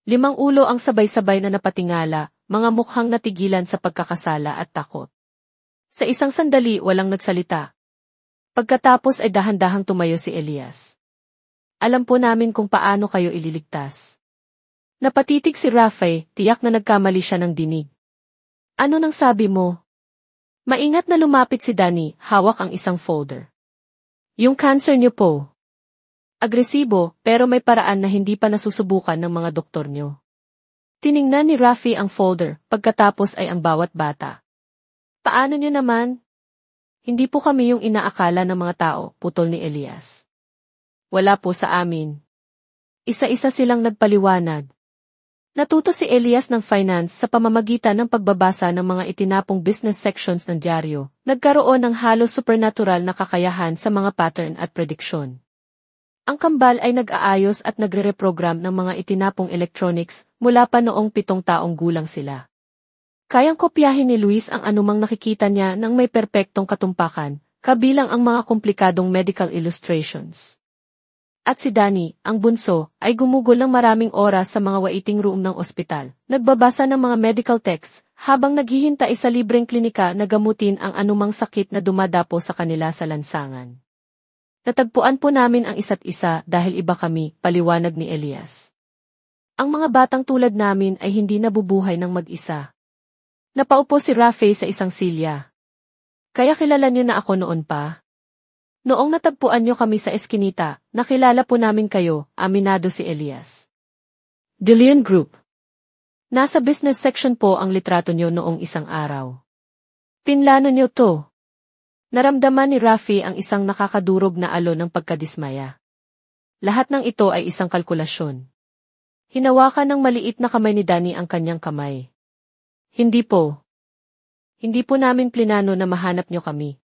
5 ulo ang sabay-sabay na napatingala, mga mukhang natigilan sa pagkakasala at takot. Sa isang sandali walang nagsalita. Pagkatapos ay dahan-dahang tumayo si Elias. Alam po namin kung paano kayo ililigtas. Napatitig si Rafael, tiyak na nagkamali siya ng dinig. Ano nang sabi mo? Maingat na lumapit si Danny, hawak ang isang folder. Yung cancer niyo po. Agresibo, pero may paraan na hindi pa nasusubukan ng mga doktor niyo. Tiningnan ni Rafi ang folder, pagkatapos ay ang bawat bata. Paano niyo naman? Hindi po kami yung inaakala ng mga tao, putol ni Elias. Wala po sa amin. Isa-isa silang nagpaliwanag. Natuto si Elias ng finance sa pamamagitan ng pagbabasa ng mga itinapong business sections ng dyaryo. Nagkaroon ng halos supernatural na kakayahan sa mga pattern at prediksyon. Ang kambal ay nag-aayos at nagre-reprogram ng mga itinapong electronics mula pa noong 7 taong gulang sila. Kayang kopyahin ni Luis ang anumang nakikita niya ng may perpektong katumpakan, kabilang ang mga komplikadong medical illustrations. At si Danny, ang bunso, ay gumugol ng maraming oras sa mga waiting room ng ospital, nagbabasa ng mga medical texts, habang naghihintay sa libreng klinika na gamutin ang anumang sakit na dumadapo sa kanila sa lansangan. Natagpuan po namin ang isa't isa dahil iba kami, paliwanag ni Elias. Ang mga batang tulad namin ay hindi nabubuhay ng mag-isa. Napaupo si Rafael sa isang silya. Kaya kilala niyo na ako noon pa? Noong natagpuan niyo kami sa eskinita, nakilala po namin kayo, aminado si Elias. De Leon Group. Nasa business section po ang litrato niyo noong isang araw. Pinlano niyo to. Naramdaman ni Rafi ang isang nakakadurog na alon ng pagkadismaya. Lahat ng ito ay isang kalkulasyon. Hinawakan ng maliit na kamay ni Danny ang kanyang kamay. Hindi po. Hindi po namin plinano na mahanap niyo kami.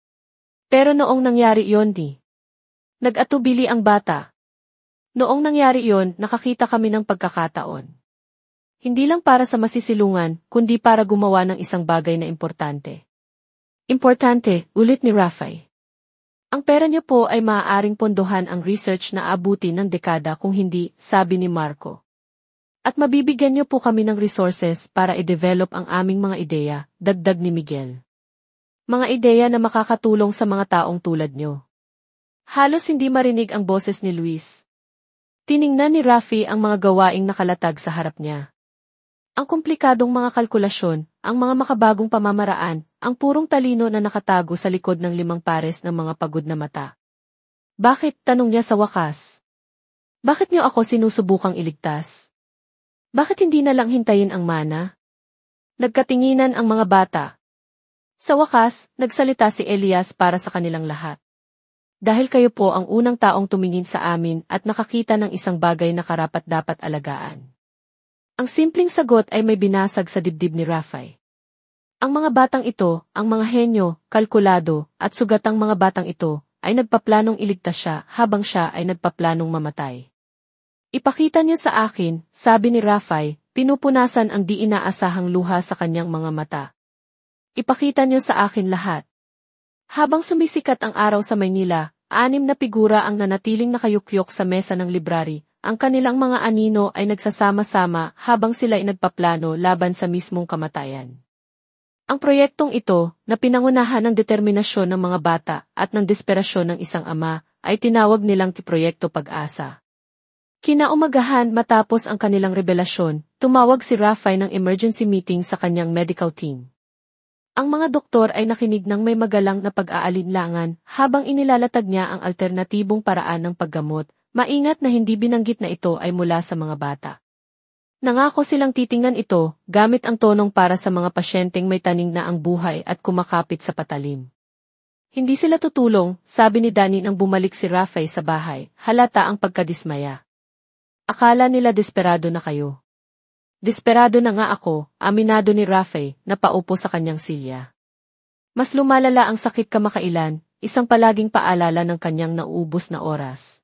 Pero noong nangyari yon nag-atubili ang bata. Noong nangyari yon, nakakita kami ng pagkakataon. Hindi lang para sa masisilungan, kundi para gumawa ng isang bagay na importante. Importante, ulit ni Rafael. Ang pera niyo po ay maaaring pondohan ang research na abutin ng dekada kung hindi, sabi ni Marco. At mabibigyan niyo po kami ng resources para i-develop ang aming mga ideya, dagdag ni Miguel. Mga ideya na makakatulong sa mga taong tulad nyo. Halos hindi marinig ang boses ni Luis. Tiningnan ni Rafi ang mga gawaing nakalatag sa harap niya. Ang komplikadong mga kalkulasyon, ang mga makabagong pamamaraan, ang purong talino na nakatago sa likod ng 5 pares ng mga pagod na mata. Bakit, tanong niya sa wakas? Bakit niyo ako sinusubukang iligtas? Bakit hindi na lang hintayin ang mana? Nagkatinginan ang mga bata. Sa wakas, nagsalita si Elias para sa kanilang lahat. Dahil kayo po ang unang taong tumingin sa amin at nakakita ng isang bagay na karapat-dapat alagaan. Ang simpleng sagot ay may binasag sa dibdib ni Rafael. Ang mga batang ito, ang mga henyo, kalkulado, at sugatang mga batang ito, ay nagpaplanong iligtas siya habang siya ay nagpaplanong mamatay. Ipakita niyo sa akin, sabi ni Rafai, pinupunasan ang di inaasahang luha sa kanyang mga mata. Ipakita niyo sa akin lahat. Habang sumisikat ang araw sa Maynila, 6 na figura ang nanatiling nakayukyok sa mesa ng library. Ang kanilang mga anino ay nagsasama-sama habang sila ay nagpaplano laban sa mismong kamatayan. Ang proyektong ito, na pinangunahan ng determinasyon ng mga bata at ng desperasyon ng isang ama, ay tinawag nilang Proyekto Pag-asa. Kinaumagahan matapos ang kanilang revelasyon, tumawag si Rafai ng emergency meeting sa kanyang medical team. Ang mga doktor ay nakinig ng may magalang na pag-aalinlangan habang inilalatag niya ang alternatibong paraan ng paggamot, maingat na hindi binanggit na ito ay mula sa mga bata. Nangako silang titingnan ito, gamit ang tonong para sa mga pasyenteng may taning na ang buhay at kumakapit sa patalim. Hindi sila tutulong, sabi ni Danny nang bumalik si Rafai sa bahay, halata ang pagkadismaya. Akala nila desperado na kayo. Desperado na nga ako, aminado ni Rafai, na paupo sa kanyang silya. Mas lumalala ang sakit kamakailan, isang palaging paalala ng kanyang nauubos na oras.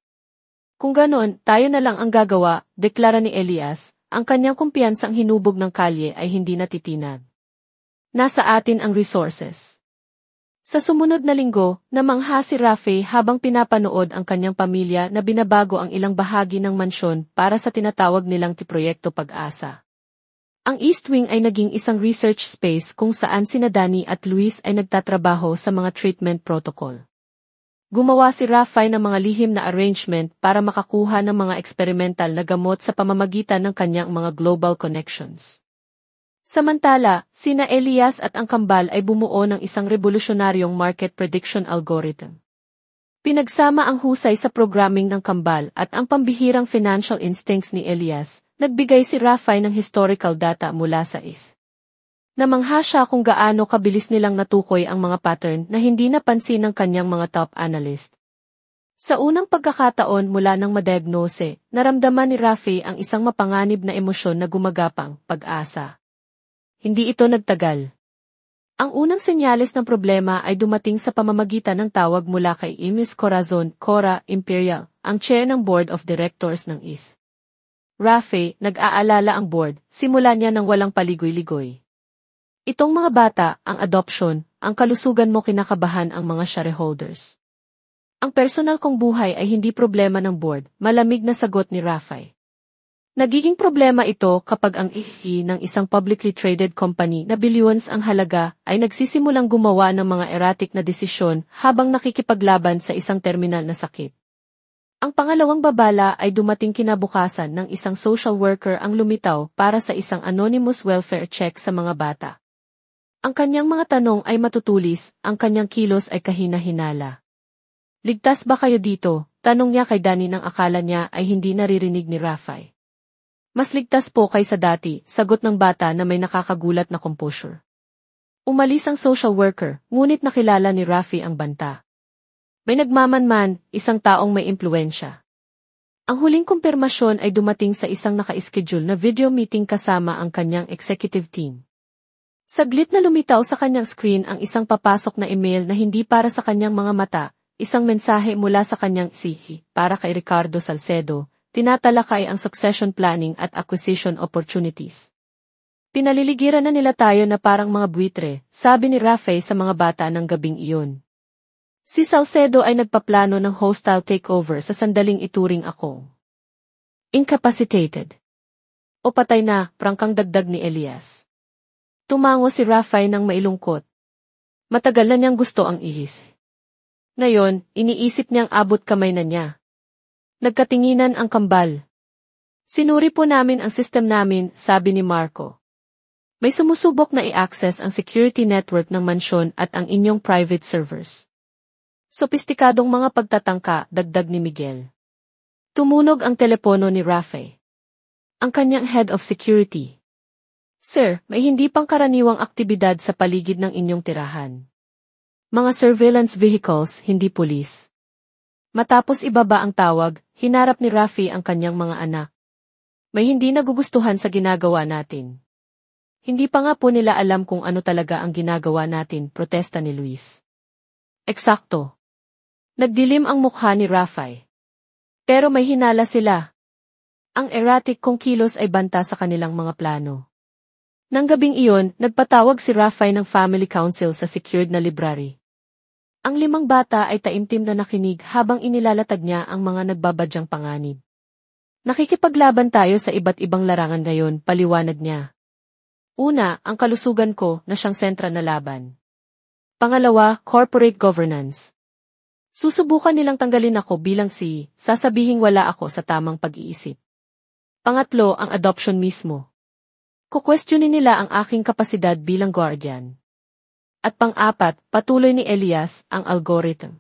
Kung ganon, tayo na lang ang gagawa, deklara ni Elias, ang kanyang kumpiyansang hinubog ng kalye ay hindi natitinag. Nasa atin ang resources. Sa sumunod na linggo, namangha si Rafai habang pinapanood ang kanyang pamilya na binabago ang ilang bahagi ng mansyon para sa tinatawag nilang Proyekto Pag-asa. Ang East Wing ay naging isang research space kung saan sina Danny at Luis ay nagtatrabaho sa mga treatment protocol. Gumawa si Rafai ng mga lihim na arrangement para makakuha ng mga experimental na gamot sa pamamagitan ng kanyang mga global connections. Samantala, sina Elias at ang kambal ay bumuo ng isang revolusyonaryong market prediction algorithm. Pinagsama ang husay sa programming ng kambal at ang pambihirang financial instincts ni Elias, nagbigay si Rafai ng historical data mula sa IS. Namangha siya kung gaano kabilis nilang natukoy ang mga pattern na hindi napansin ng kanyang mga top analyst. Sa unang pagkakataon mula nang madiagnose, naramdaman ni Rafai ang isang mapanganib na emosyon na gumagapang, pag-asa. Hindi ito nagtagal. Ang unang senyales ng problema ay dumating sa pamamagitan ng tawag mula kay Ms. Corazon, Cora Imperial, ang chair ng Board of Directors ng IS. Rafai, nag-aalala ang board, simula niya ng walang paligoy-ligoy. Itong mga bata, ang adoption, ang kalusugan mo kinakabahan ang mga shareholders. Ang personal kong buhay ay hindi problema ng board, malamig na sagot ni Rafai. Nagiging problema ito kapag ang EE ng isang publicly traded company na billions ang halaga ay nagsisimulang gumawa ng mga erratic na desisyon habang nakikipaglaban sa isang terminal na sakit. Ang pangalawang babala ay dumating kinabukasan ng isang social worker ang lumitaw para sa isang anonymous welfare check sa mga bata. Ang kanyang mga tanong ay matutulis, ang kanyang kilos ay kahina-hinala. Ligtas ba kayo dito? Tanong niya kay Danny nang akala niya ay hindi naririnig ni Rafai. Mas ligtas po kaysa dati, sagot ng bata na may nakakagulat na composure. Umalis ang social worker, ngunit nakilala ni Rafai ang banta. May nagmamanman, isang taong may impluwensya. Ang huling kumpirmasyon ay dumating sa isang naka-schedule na video meeting kasama ang kanyang executive team. Saglit na lumitaw sa kanyang screen ang isang papasok na email na hindi para sa kanyang mga mata, isang mensahe mula sa kanyang sihi, para kay Ricardo Salcedo, tinatalakay ang succession planning at acquisition opportunities. Pinaliligiran na nila tayo na parang mga buitre, sabi ni Rafai sa mga bata ng gabing iyon. Si Salcedo ay nagpaplano ng hostile takeover sa sandaling ituring akong incapacitated. O patay na, prangkang dagdag ni Elias. Tumango si Rafai ng mailungkot. Matagal na niyang gusto ang ihis. Ngayon, iniisip niyang abot kamay na niya. Nagkatinginan ang kambal. Sinuri po namin ang system namin, sabi ni Marco. May sumusubok na i-access ang security network ng mansyon at ang inyong private servers. Sopistikadong mga pagtatangka, dagdag ni Miguel. Tumunog ang telepono ni Rafai. Ang kanyang head of security. Sir, may hindi pangkaraniwang aktibidad sa paligid ng inyong tirahan. Mga surveillance vehicles, hindi pulis. Matapos ibaba ang tawag, hinarap ni Rafai ang kanyang mga anak. May hindi nagugustuhan sa ginagawa natin. Hindi pa nga po nila alam kung ano talaga ang ginagawa natin, protesta ni Luis. Eksakto. Nagdilim ang mukha ni Rafael. Pero may hinala sila. Ang erratic kong kilos ay banta sa kanilang mga plano. Nang gabing iyon, nagpatawag si Rafael ng family council sa secured na library. Ang 5 bata ay taimtim na nakinig habang inilalatag niya ang mga nagbabadyang panganib. Nakikipaglaban tayo sa iba't ibang larangan ngayon, paliwanag niya. Una, ang kalusugan ko na siyang sentral na laban. Pangalawa, corporate governance. Susubukan nilang tanggalin ako bilang sasabihing wala ako sa tamang pag-iisip. Pangatlo, ang adoption mismo. Kukwestiyonin nila ang aking kapasidad bilang guardian. At pang-apat, patuloy ni Elias, ang algorithm.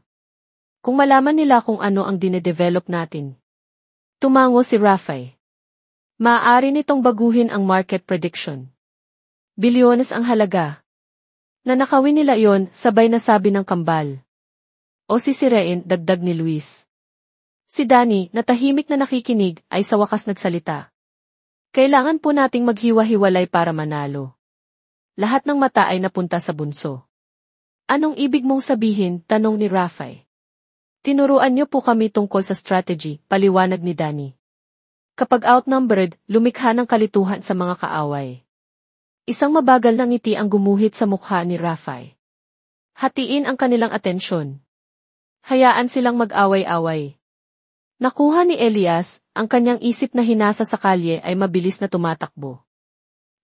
Kung malaman nila kung ano ang dinedevelop natin. Tumango si Rafael. Maaari nitong baguhin ang market prediction. Bilyones ang halaga. Nanakawin nila iyon, sabay na sabi ng kambal. O sisirain, dagdag ni Luis. Si Danny, na tahimik na nakikinig, ay sa wakas nagsalita. Kailangan po nating maghiwa-hiwalay para manalo. Lahat ng mata ay napunta sa bunso. Anong ibig mong sabihin? Tanong ni Rafael. Tinuruan niyo po kami tungkol sa strategy, paliwanag ni Danny. Kapag outnumbered, lumikha ng kalituhan sa mga kaaway. Isang mabagal na ngiti ang gumuhit sa mukha ni Rafael. Hatiin ang kanilang atensyon. Hayaan silang mag-away-away. Nakuha ni Elias, ang kanyang isip na hinasa sa kalye ay mabilis na tumatakbo.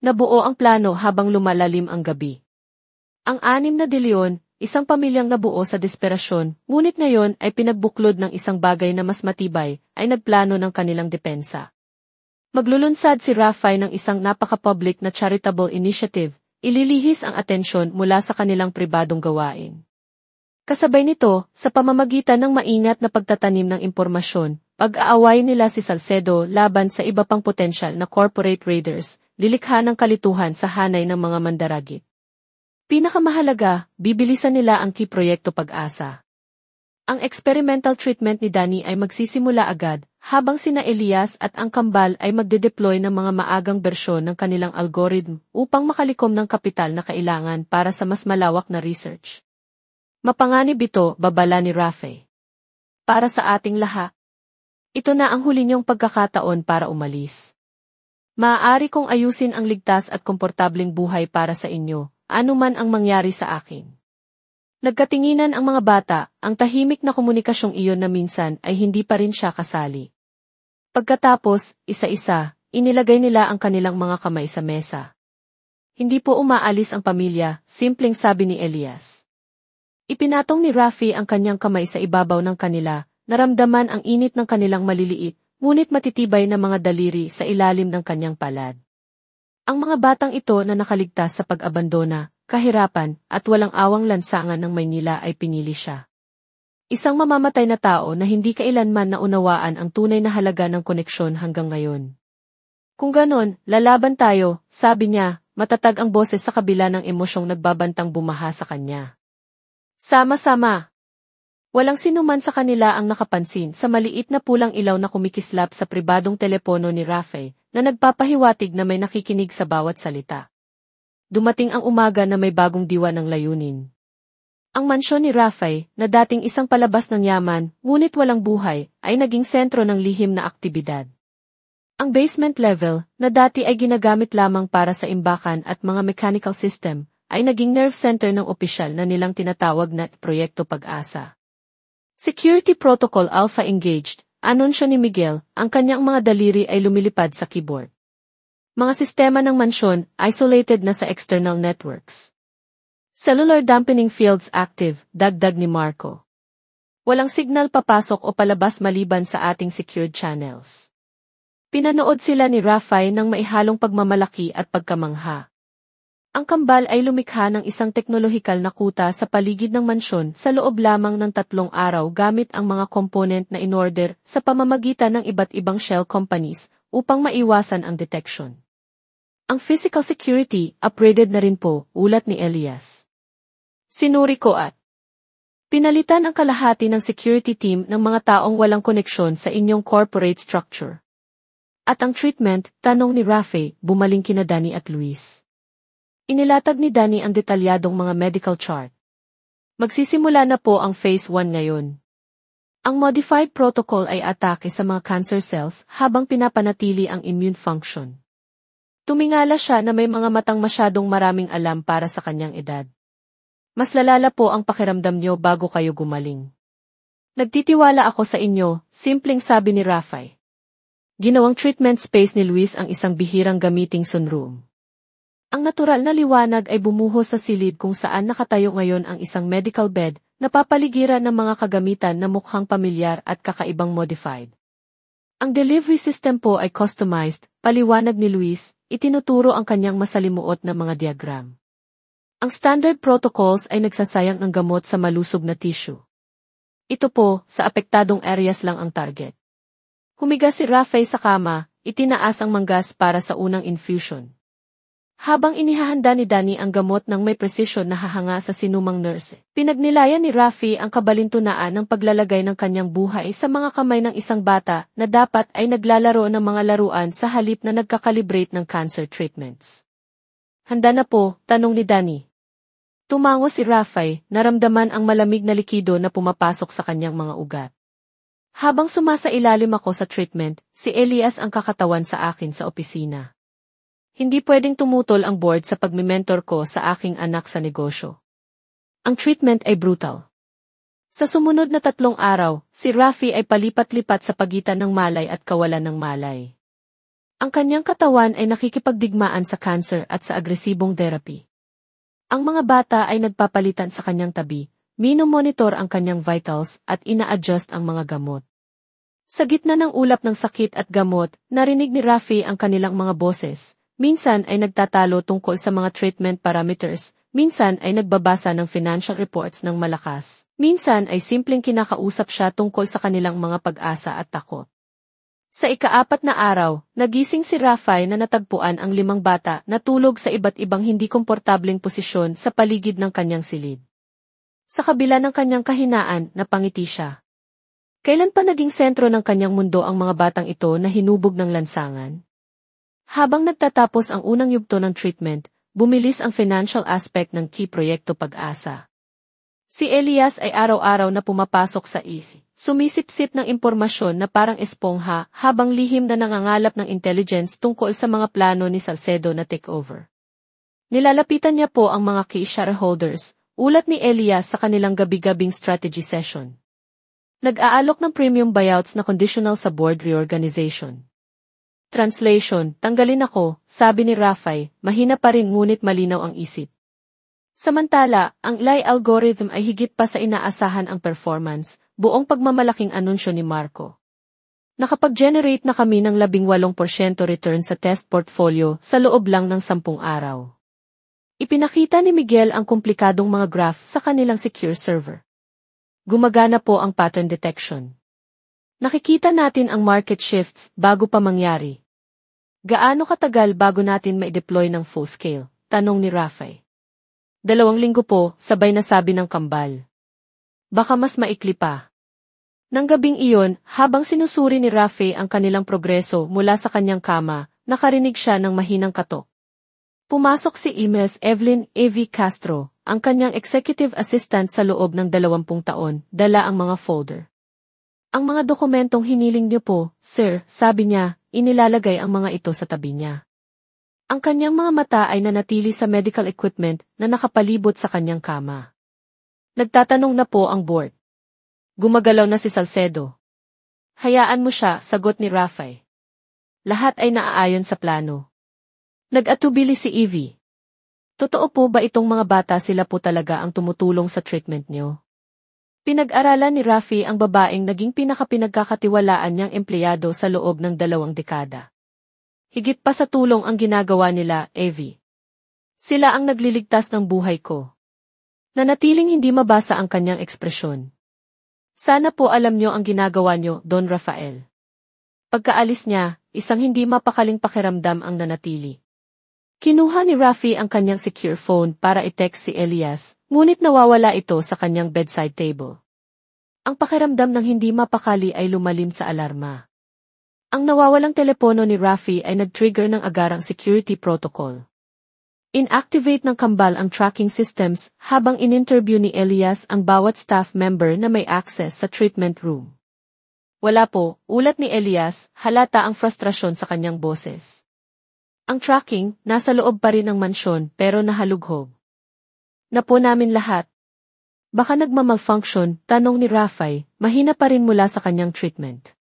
Nabuo ang plano habang lumalalim ang gabi. Ang 6 na dilyon, isang pamilyang nabuo sa desperasyon, ngunit ngayon ay pinagbuklod ng isang bagay na mas matibay, ay nagplano ng kanilang depensa. Maglulunsad si Rafael ng isang napaka-public na charitable initiative, ililihis ang atensyon mula sa kanilang pribadong gawain. Kasabay nito, sa pamamagitan ng maingat na pagtatanim ng impormasyon, pag-aaway nila si Salcedo laban sa iba pang potensyal na corporate raiders, lilikha ng kalituhan sa hanay ng mga mandaragit. Pinakamahalaga, bibilisan nila ang key proyekto Pag-asa. Ang experimental treatment ni Danny ay magsisimula agad, habang sina Elias at ang kambal ay magde-deploy ng mga maagang bersyon ng kanilang algorithm upang makalikom ng kapital na kailangan para sa mas malawak na research. Mapanganib ito, babala ni Rafael. Para sa ating lahat. Ito na ang huli niyong pagkakataon para umalis. Maaari kong ayusin ang ligtas at komportableng buhay para sa inyo, anuman ang mangyari sa akin. Nagkatinginan ang mga bata, ang tahimik na komunikasyong iyon na minsan ay hindi pa rin siya kasali. Pagkatapos, isa-isa, inilagay nila ang kanilang mga kamay sa mesa. Hindi po umaalis ang pamilya, simpleng sabi ni Elias. Ipinatong ni Rafi ang kanyang kamay sa ibabaw ng kanila, naramdaman ang init ng kanilang maliliit, ngunit matitibay na mga daliri sa ilalim ng kanyang palad. Ang mga batang ito na nakaligtas sa pag-abandona, kahirapan, at walang awang lansangan ng Maynila ay pinili siya. Isang mamamatay na tao na hindi kailanman naunawaan ang tunay na halaga ng koneksyon hanggang ngayon. Kung ganon, lalaban tayo, sabi niya, matatag ang boses sa kabila ng emosyong nagbabantang bumaha sa kanya. Sama-sama. Walang sinuman sa kanila ang nakapansin sa maliit na pulang ilaw na kumikislap sa pribadong telepono ni Rafael na nagpapahiwatig na may nakikinig sa bawat salita. Dumating ang umaga na may bagong diwa ng layunin. Ang mansyon ni Rafael, na dating isang palabas ng yaman, ngunit walang buhay, ay naging sentro ng lihim na aktibidad. Ang basement level, na dati ay ginagamit lamang para sa imbakan at mga mechanical system, ay naging nerve center ng opisyal na nilang tinatawag na Proyekto Pag-asa. Security Protocol Alpha Engaged, anunsyo ni Miguel, ang kanyang mga daliri ay lumilipad sa keyboard. Mga sistema ng mansyon, isolated na sa external networks. Cellular dampening fields active, dagdag ni Marco. Walang signal papasok o palabas maliban sa ating secured channels. Pinanood sila ni Rafael ng maihalong pagmamalaki at pagkamangha. Ang kambal ay lumikha ng isang teknolohikal na kuta sa paligid ng mansyon sa loob lamang ng 3 araw gamit ang mga component na inorder sa pamamagitan ng iba't ibang shell companies upang maiwasan ang detection. Ang physical security, upgraded na rin po, ulat ni Elias. Sinuri ko at pinalitan ang kalahati ng security team ng mga taong walang koneksyon sa inyong corporate structure. At ang treatment, tanong ni Rafael, bumaling kina Danny at Luis. Inilatag ni Danny ang detalyadong mga medical chart. Magsisimula na po ang Phase 1 ngayon. Ang modified protocol ay atake sa mga cancer cells habang pinapanatili ang immune function. Tumingala siya na may mga matang masyadong maraming alam para sa kanyang edad. Mas lalala po ang pakiramdam niyo bago kayo gumaling. Nagtitiwala ako sa inyo, simpleng sabi ni Rafi. Ginawang treatment space ni Luis ang isang bihirang gamiting sunroom. Ang natural na liwanag ay bumuhos sa silid kung saan nakatayo ngayon ang isang medical bed na papaligiran ng mga kagamitan na mukhang pamilyar at kakaibang modified. Ang delivery system po ay customized, paliwanag ni Luis, itinuturo ang kanyang masalimuot na mga diagram. Ang standard protocols ay nagsasayang ng gamot sa malusog na tissue. Ito po, sa apektadong areas lang ang target. Humiga si Rafi sa kama, itinaas ang manggas para sa unang infusion. Habang inihahanda ni Danny ang gamot ng may precision na hahanga sa sinumang nurse, pinagnilayan ni Rafi ang kabalintunaan ng paglalagay ng kanyang buhay sa mga kamay ng isang bata na dapat ay naglalaro ng mga laruan sa halip na nagkakalibrate ng cancer treatments. Handa na po, tanong ni Danny. Tumango si Rafi, naramdaman ang malamig na likido na pumapasok sa kanyang mga ugat. Habang sumasailalim ako sa treatment, si Elias ang kakatawan sa akin sa opisina. Hindi pwedeng tumutol ang board sa pagmimentor ko sa aking anak sa negosyo. Ang treatment ay brutal. Sa sumunod na 3 araw, si Rafi ay palipat-lipat sa pagitan ng malay at kawalan ng malay. Ang kanyang katawan ay nakikipagdigmaan sa cancer at sa agresibong therapy. Ang mga bata ay nagpapalitan sa kanyang tabi, minomonitor ang kanyang vitals at ina-adjust ang mga gamot. Sa gitna ng ulap ng sakit at gamot, narinig ni Rafi ang kanilang mga boses. Minsan ay nagtatalo tungkol sa mga treatment parameters, minsan ay nagbabasa ng financial reports ng malakas, minsan ay simpleng kinakausap siya tungkol sa kanilang mga pag-asa at takot. Sa ika-4 na araw, nagising si Rafi na natagpuan ang 5 bata na tulog sa iba't ibang hindi komportableng posisyon sa paligid ng kanyang silid. Sa kabila ng kanyang kahinaan, napangiti siya. Kailan pa naging sentro ng kanyang mundo ang mga batang ito na hinubog ng lansangan? Habang nagtatapos ang unang yugto ng treatment, bumilis ang financial aspect ng key proyekto Pag-asa. Si Elias ay araw-araw na pumapasok sa isip, sumisip-sip ng impormasyon na parang espongha habang lihim na nangangalap ng intelligence tungkol sa mga plano ni Salcedo na takeover. Nilalapitan niya po ang mga key shareholders, ulat ni Elias sa kanilang gabi-gabing strategy session. Nag-aalok ng premium buyouts na conditional sa board reorganization. Translation, tanggalin ako, sabi ni Rafi, mahina pa rin ngunit malinaw ang isip. Samantala, ang AI algorithm ay higit pa sa inaasahan ang performance, buong pagmamalaking anunsyo ni Marco. Nakapag-generate na kami ng 18% return sa test portfolio sa loob lang ng 10 araw. Ipinakita ni Miguel ang komplikadong mga graph sa kanilang secure server. Gumagana po ang pattern detection. Nakikita natin ang market shifts bago pa mangyari. Gaano katagal bago natin ma-deploy ng full scale? Tanong ni Rafi. 2 linggo po, sabay na sabi ng kambal. Baka mas maikli pa. Nang gabing iyon, habang sinusuri ni Rafi ang kanilang progreso mula sa kanyang kama, nakarinig siya ng mahinang katok. Pumasok si Ms. Evelyn A.V. Castro, ang kanyang executive assistant sa loob ng 20 taon, dala ang mga folder. Ang mga dokumentong hiniling niyo po, sir, sabi niya, inilalagay ang mga ito sa tabi niya. Ang kanyang mga mata ay nanatili sa medical equipment na nakapalibot sa kanyang kama. Nagtatanong na po ang board. Gumagalaw na si Salcedo. Hayaan mo siya, sagot ni Rafi. Lahat ay naaayon sa plano. Nag-atubili si Evie. Totoo po ba itong mga bata sila po talaga ang tumutulong sa treatment niyo? Pinag-aralan ni Rafi ang babaeng naging pinakapinagkakatiwalaan niyang empleyado sa loob ng 2 dekada. Higit pa sa tulong ang ginagawa nila, Evie. Sila ang nagliligtas ng buhay ko. Nanatiling hindi mabasa ang kanyang ekspresyon. Sana po alam niyo ang ginagawa niyo, Don Rafael. Pagkaalis niya, isang hindi mapakaling pakiramdam ang nanatili. Kinuha ni Rafi ang kanyang secure phone para i-text si Elias, ngunit nawawala ito sa kanyang bedside table. Ang pakiramdam ng hindi mapakali ay lumalim sa alarma. Ang nawawalang telepono ni Rafi ay nag-trigger ng agarang security protocol. Inactivate ng kambal ang tracking systems habang in-interview ni Elias ang bawat staff member na may access sa treatment room. Wala po, ulat ni Elias, halata ang frustrasyon sa kanyang boses. Ang tracking, nasa loob pa rin ng mansyon pero nahalughog. Na po namin lahat. Baka nagmamalfunction, tanong ni Rafay, mahina pa rin mula sa kanyang treatment.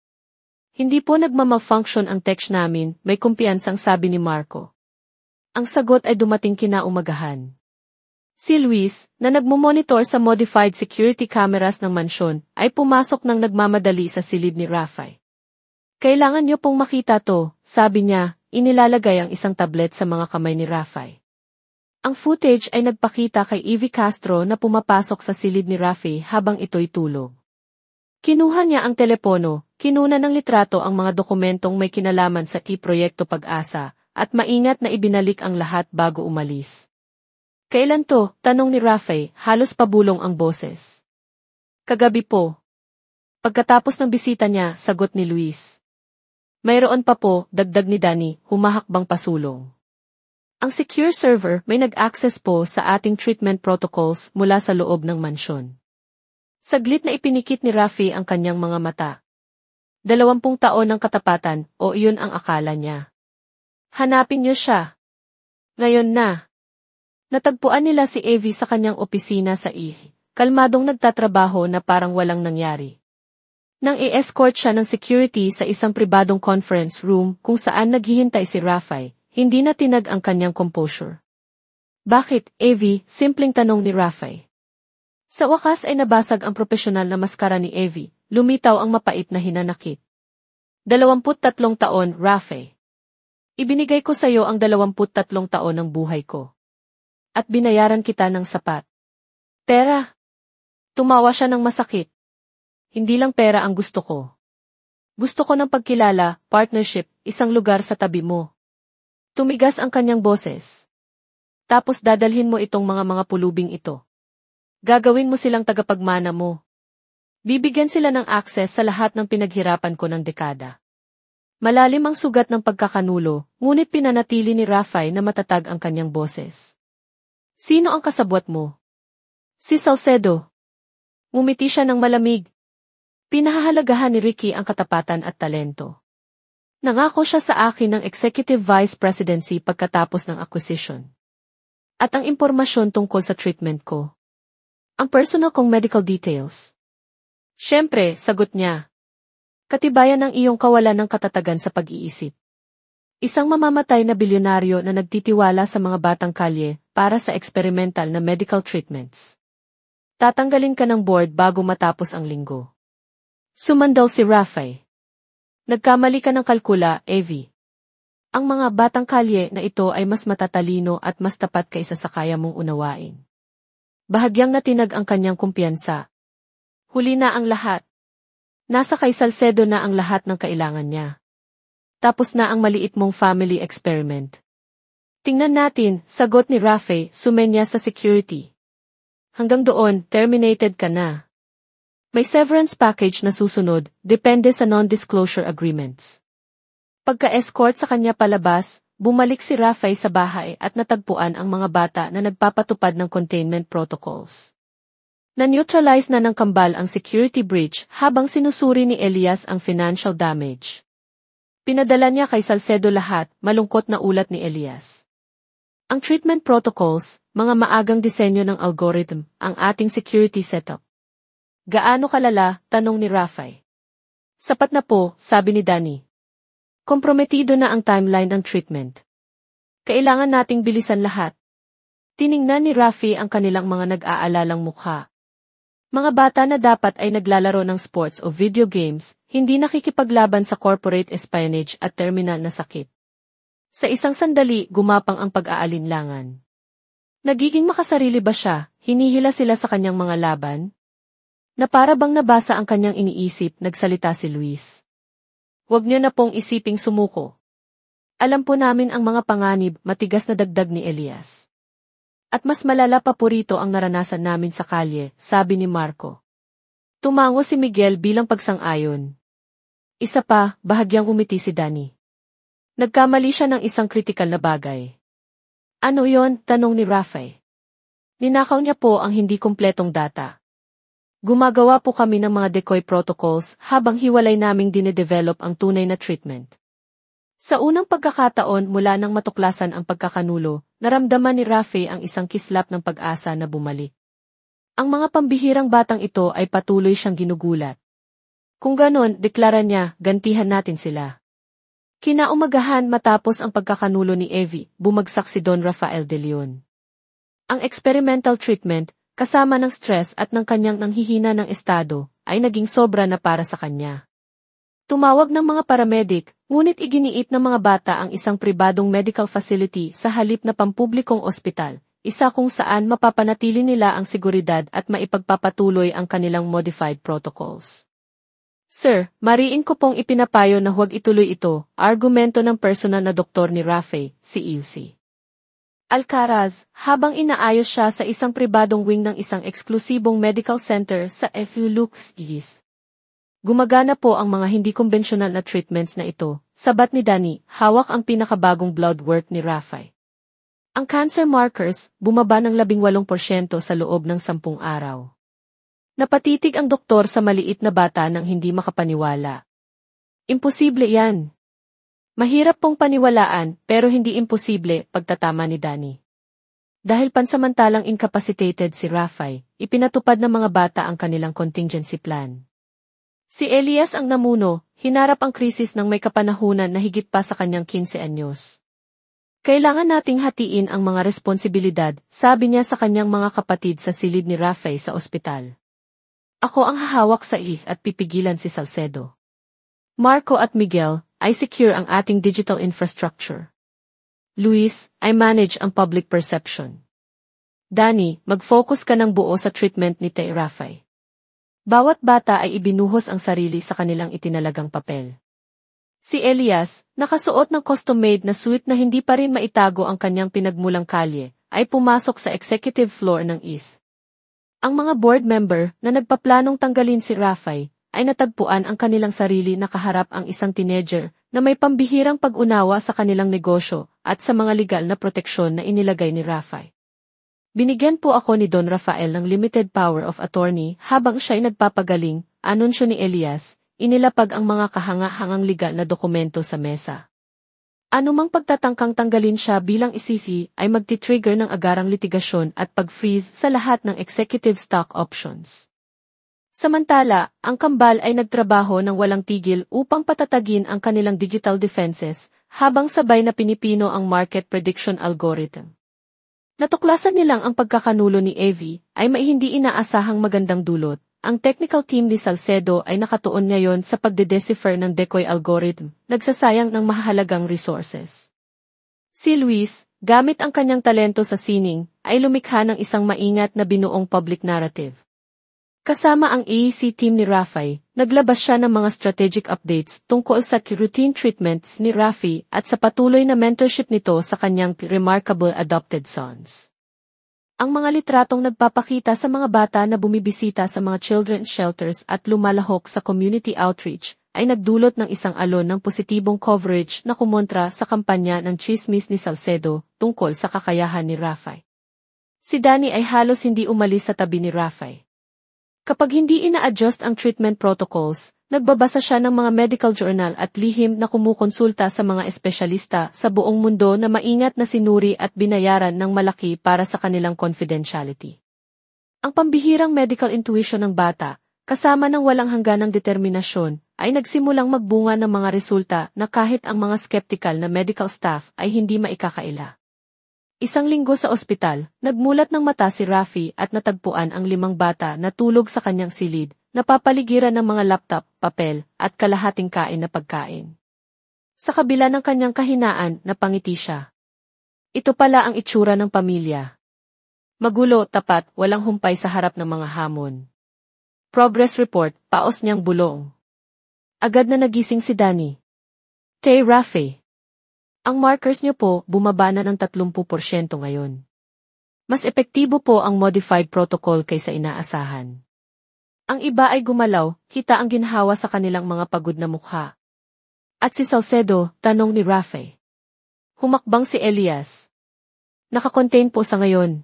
Hindi po nagmamalfunction ang tech namin, may kumpiyansang sabi ni Marco. Ang sagot ay dumating kinaumagahan. Si Luis, na nagmumonitor sa modified security cameras ng mansyon, ay pumasok ng nagmamadali sa silid ni Rafay. Kailangan niyo pong makita to, sabi niya, inilalagay ang isang tablet sa mga kamay ni Rafay. Ang footage ay nagpakita kay Evie Castro na pumapasok sa silid ni Rafay habang ito'y tulog. Kinuha niya ang telepono, kinuna ng litrato ang mga dokumentong may kinalaman sa Proyekto Pag-asa, at maingat na ibinalik ang lahat bago umalis. Kailan to? Tanong ni Rafay, halos pabulong ang boses. Kagabi po. Pagkatapos ng bisita niya, sagot ni Luis. Mayroon pa po, dagdag ni Danny, humahakbang pasulong. Ang secure server may nag-access po sa ating treatment protocols mula sa loob ng mansyon. Saglit na ipinikit ni Rafay ang kanyang mga mata. 20 taon ng katapatan, o iyon ang akala niya. Hanapin niyo siya. Ngayon na. Natagpuan nila si Evie sa kanyang opisina sa kalmadong nagtatrabaho na parang walang nangyari. Nang i-escort siya ng security sa isang pribadong conference room kung saan naghihintay si Rafay, hindi na tinag ang kanyang composure. Bakit, Evie? Simpleng tanong ni Rafay. Sa wakas ay nabasag ang profesional na maskara ni Evie, lumitaw ang mapait na hinanakit. 23 taon, Rafay. Ibinigay ko sa iyo ang 23 taon ng buhay ko. At binayaran kita ng sapat. Pera. Tumawa siya ng masakit. Hindi lang pera ang gusto ko. Gusto ko ng pagkilala, partnership, isang lugar sa tabi mo. Tumigas ang kanyang boses. Tapos dadalhin mo itong mga pulubing ito. Gagawin mo silang tagapagmana mo. Bibigyan sila ng access sa lahat ng pinaghirapan ko ng dekada. Malalim ang sugat ng pagkakanulo, ngunit pinanatili ni Rafay na matatag ang kanyang boses. Sino ang kasabwat mo? Si Salcedo. Ngumiti siya ng malamig. Pinahahalagahan ni Ricky ang katapatan at talento. Nangako siya sa akin ng Executive Vice Presidency pagkatapos ng acquisition. At ang impormasyon tungkol sa treatment ko. Ang personal kong medical details. Siyempre, sagot niya. Katibayan ng iyong kawalan ng katatagan sa pag-iisip. Isang mamamatay na bilyonaryo na nagtitiwala sa mga batang kalye para sa experimental na medical treatments. Tatanggalin ka ng board bago matapos ang linggo. Sumandal si Rafay. Nagkamali ka ng kalkula, Evie. Ang mga batang kalye na ito ay mas matatalino at mas tapat kaysa sa kaya mong unawain. Bahagyang natinag ang kanyang kumpiyansa. Huli na ang lahat. Nasa kay Salcedo na ang lahat ng kailangan niya. Tapos na ang maliit mong family experiment. Tingnan natin, sagot ni Rafay, sumenya sa security. Hanggang doon, terminated ka na. May severance package na susunod, depende sa non-disclosure agreements. Pagka-escort sa kanya palabas, bumalik si Rafay sa bahay at natagpuan ang mga bata na nagpapatupad ng containment protocols. Na-neutralize na ng kambal ang security breach habang sinusuri ni Elias ang financial damage. Pinadala niya kay Salcedo lahat, malungkot na ulat ni Elias. Ang treatment protocols, mga maagang disenyo ng algorithm, ang ating security setup. Gaano kalala? Tanong ni Rafay. Sapat na po, sabi ni Danny. Komprometido na ang timeline ng treatment. Kailangan nating bilisan lahat. Tiningnan ni Rafay ang kanilang mga nag-aalalang mukha. Mga bata na dapat ay naglalaro ng sports o video games, hindi nakikipaglaban sa corporate espionage at terminal na sakit. Sa isang sandali, gumapang ang pag-aalinlangan. Nagiging makasarili ba siya? Hinihila sila sa kanyang mga laban? Na para bang nabasa ang kanyang iniisip, nagsalita si Luis. Huwag niyo na pong isiping sumuko. Alam po namin ang mga panganib, matigas na dagdag ni Elias. At mas malala pa po rito ang naranasan namin sa kalye, sabi ni Marco. Tumango si Miguel bilang pagsang-ayon. Isa pa, bahagyang umiti si Danny. Nagkamali siya ng isang kritikal na bagay. Ano yon? Tanong ni Rafe. Ninakaw niya po ang hindi kumpletong data. Gumagawa po kami ng mga decoy protocols habang hiwalay naming dinedevelop ang tunay na treatment. Sa unang pagkakataon mula nang matuklasan ang pagkakanulo, naramdaman ni Rafe ang isang kislap ng pag-asa na bumalik. Ang mga pambihirang batang ito ay patuloy siyang ginugulat. Kung ganon, deklara niya, gantihan natin sila. Kinaumagahan matapos ang pagkakanulo ni Evie, bumagsak si Don Rafael de Leon. Ang experimental treatment, kasama ng stress at ng kanyang nanghihina ng estado, ay naging sobra na para sa kanya. Tumawag ng mga paramedic, ngunit iginiit ng mga bata ang isang pribadong medical facility sa halip na pampublikong ospital, isa kung saan mapapanatili nila ang seguridad at maipagpapatuloy ang kanilang modified protocols. Sir, mariin ko pong ipinapayo na huwag ituloy ito, argumento ng personal na doktor ni Rafe, si Ilse Alcaraz, habang inaayos siya sa isang pribadong wing ng isang eksklusibong medical center sa FU Lux East. Gumagana po ang mga hindi konbensyonal na treatments na ito, sabat ni Danny, hawak ang pinakabagong blood work ni Rafe. Ang cancer markers, bumaba ng 18% sa loob ng 10 araw. Napatitig ang doktor sa maliit na bata nang hindi makapaniwala. Imposible yan. Mahirap pong paniwalaan, pero hindi imposible, pagtatama ni Danny. Dahil pansamantalang incapacitated si Rafe, ipinatupad ng mga bata ang kanilang contingency plan. Si Elias ang namuno, hinarap ang krisis ng may kapanahunan na higit pa sa kanyang 15 anyos. Kailangan nating hatiin ang mga responsibilidad, sabi niya sa kanyang mga kapatid sa silid ni Rafe sa ospital. Ako ang hahawak sa at pipigilan si Salcedo. Marco at Miguel, I secure ang ating digital infrastructure. Luis, I manage ang public perception. Danny, mag-focus ka ng buo sa treatment ni Rafe. Bawat bata ay ibinuhos ang sarili sa kanilang itinalagang papel. Si Elias, nakasuot ng custom-made na suit na hindi pa rin maitago ang kanyang pinagmulang kalye, ay pumasok sa executive floor ng East. Ang mga board member na nagpaplanong tanggalin si Rafe ay natagpuan ang kanilang sarili na kaharap ang isang teenager na may pambihirang pag-unawa sa kanilang negosyo at sa mga legal na proteksyon na inilagay ni Rafe. Binigyan po ako ni Don Rafael ng limited power of attorney habang siya ay nagpapagaling, anunsyo ni Elias, inilapag ang mga kahanga-hangang legal na dokumento sa mesa. Anumang pagtatangkang tanggalin siya bilang isisi ay magti-trigger ng agarang litigasyon at pag-freeze sa lahat ng executive stock options. Samantala, ang kambal ay nagtrabaho ng walang tigil upang patatagin ang kanilang digital defenses, habang sabay na pinipino ang market prediction algorithm. Natuklasan nilang ang pagkakanulo ni Evie ay may hindi inaasahang magandang dulot. Ang technical team ni Salcedo ay nakatuon ngayon sa pagde-decipher ng decoy algorithm, nagsasayang ng mahalagang resources. Si Luis, gamit ang kanyang talento sa sining, ay lumikha ng isang maingat na binuong public narrative. Kasama ang AEC team ni Rafe, naglabas siya ng mga strategic updates tungkol sa routine treatments ni Rafe at sa patuloy na mentorship nito sa kanyang remarkable adopted sons. Ang mga litratong nagpapakita sa mga bata na bumibisita sa mga children's shelters at lumalahok sa community outreach ay nagdulot ng isang alon ng positibong coverage na kumontra sa kampanya ng chismis ni Salcedo tungkol sa kakayahan ni Rafe. Si Danny ay halos hindi umalis sa tabi ni Rafe. Kapag hindi ina-adjust ang treatment protocols, nagbabasa siya ng mga medical journal at lihim na kumukonsulta sa mga espesyalista sa buong mundo na maingat na sinuri at binayaran ng malaki para sa kanilang confidentiality. Ang pambihirang medical intuition ng bata, kasama ng walang hangganang determinasyon, ay nagsimulang magbunga ng mga resulta na kahit ang mga skeptical na medical staff ay hindi maikakaila. Isang linggo sa ospital, nagmulat ng mata si Rafe at natagpuan ang 5 bata na tulog sa kanyang silid, napapaligiran ng mga laptop, papel, at kalahating kain na pagkain. Sa kabila ng kanyang kahinaan, napangiti siya. Ito pala ang itsura ng pamilya. Magulo, tapat, walang humpay sa harap ng mga hamon. Progress report, paos niyang bulong. Agad na nagising si Danny. Rafe. Ang markers niyo po, bumaba na ng 30% ngayon. Mas epektibo po ang modified protocol kaysa inaasahan. Ang iba ay gumalaw, kita ang ginhawa sa kanilang mga pagod na mukha. At si Salcedo, tanong ni Rafe. Humakbang si Elias. Nakakontain po sa ngayon.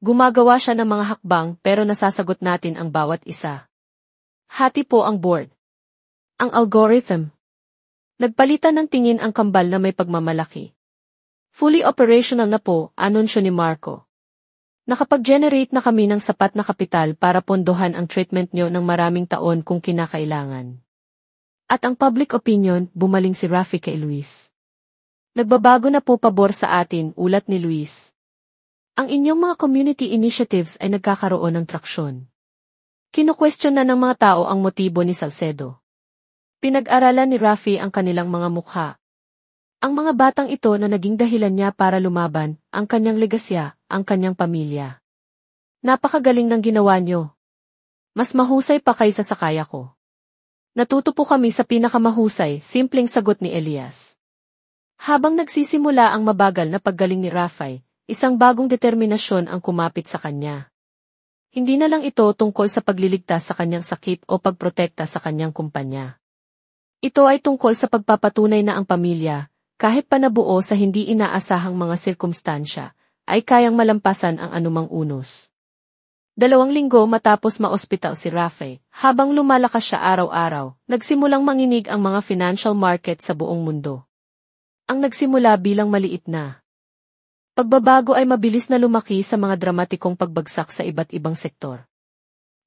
Gumagawa siya ng mga hakbang pero nasasagot natin ang bawat isa. Hati po ang board. Ang algorithm. Nagpalitan ng tingin ang kambal na may pagmamalaki. Fully operational na po, anunsyo ni Marco. Nakapag-generate na kami ng sapat na kapital para pondohan ang treatment nyo ng maraming taon kung kinakailangan. At ang public opinion, bumaling si Rafi kay Luis. Nagbabago na po pabor sa atin, ulat ni Luis. Ang inyong mga community initiatives ay nagkakaroon ng traksyon. Kino-question na ng mga tao ang motibo ni Salcedo. Pinag-aralan ni Rafi ang kanilang mga mukha. Ang mga batang ito na naging dahilan niya para lumaban, ang kanyang legasya, ang kanyang pamilya. Napakagaling ng ginawa niyo. Mas mahusay pa kaysa sa kaya ko. Natuto po kami sa pinakamahusay, simpleng sagot ni Elias. Habang nagsisimula ang mabagal na paggaling ni Rafi, isang bagong determinasyon ang kumapit sa kanya. Hindi na lang ito tungkol sa pagliligtas sa kanyang sakit o pagprotekta sa kanyang kumpanya. Ito ay tungkol sa pagpapatunay na ang pamilya, kahit pa nabuo sa hindi inaasahang mga sirkumstansya, ay kayang malampasan ang anumang unos. 2 linggo matapos ma-ospital si Rafi, habang lumalakas siya araw-araw, nagsimulang manginig ang mga financial market sa buong mundo. Ang nagsimula bilang maliit na pagbabago ay mabilis na lumaki sa mga dramatikong pagbagsak sa iba't ibang sektor.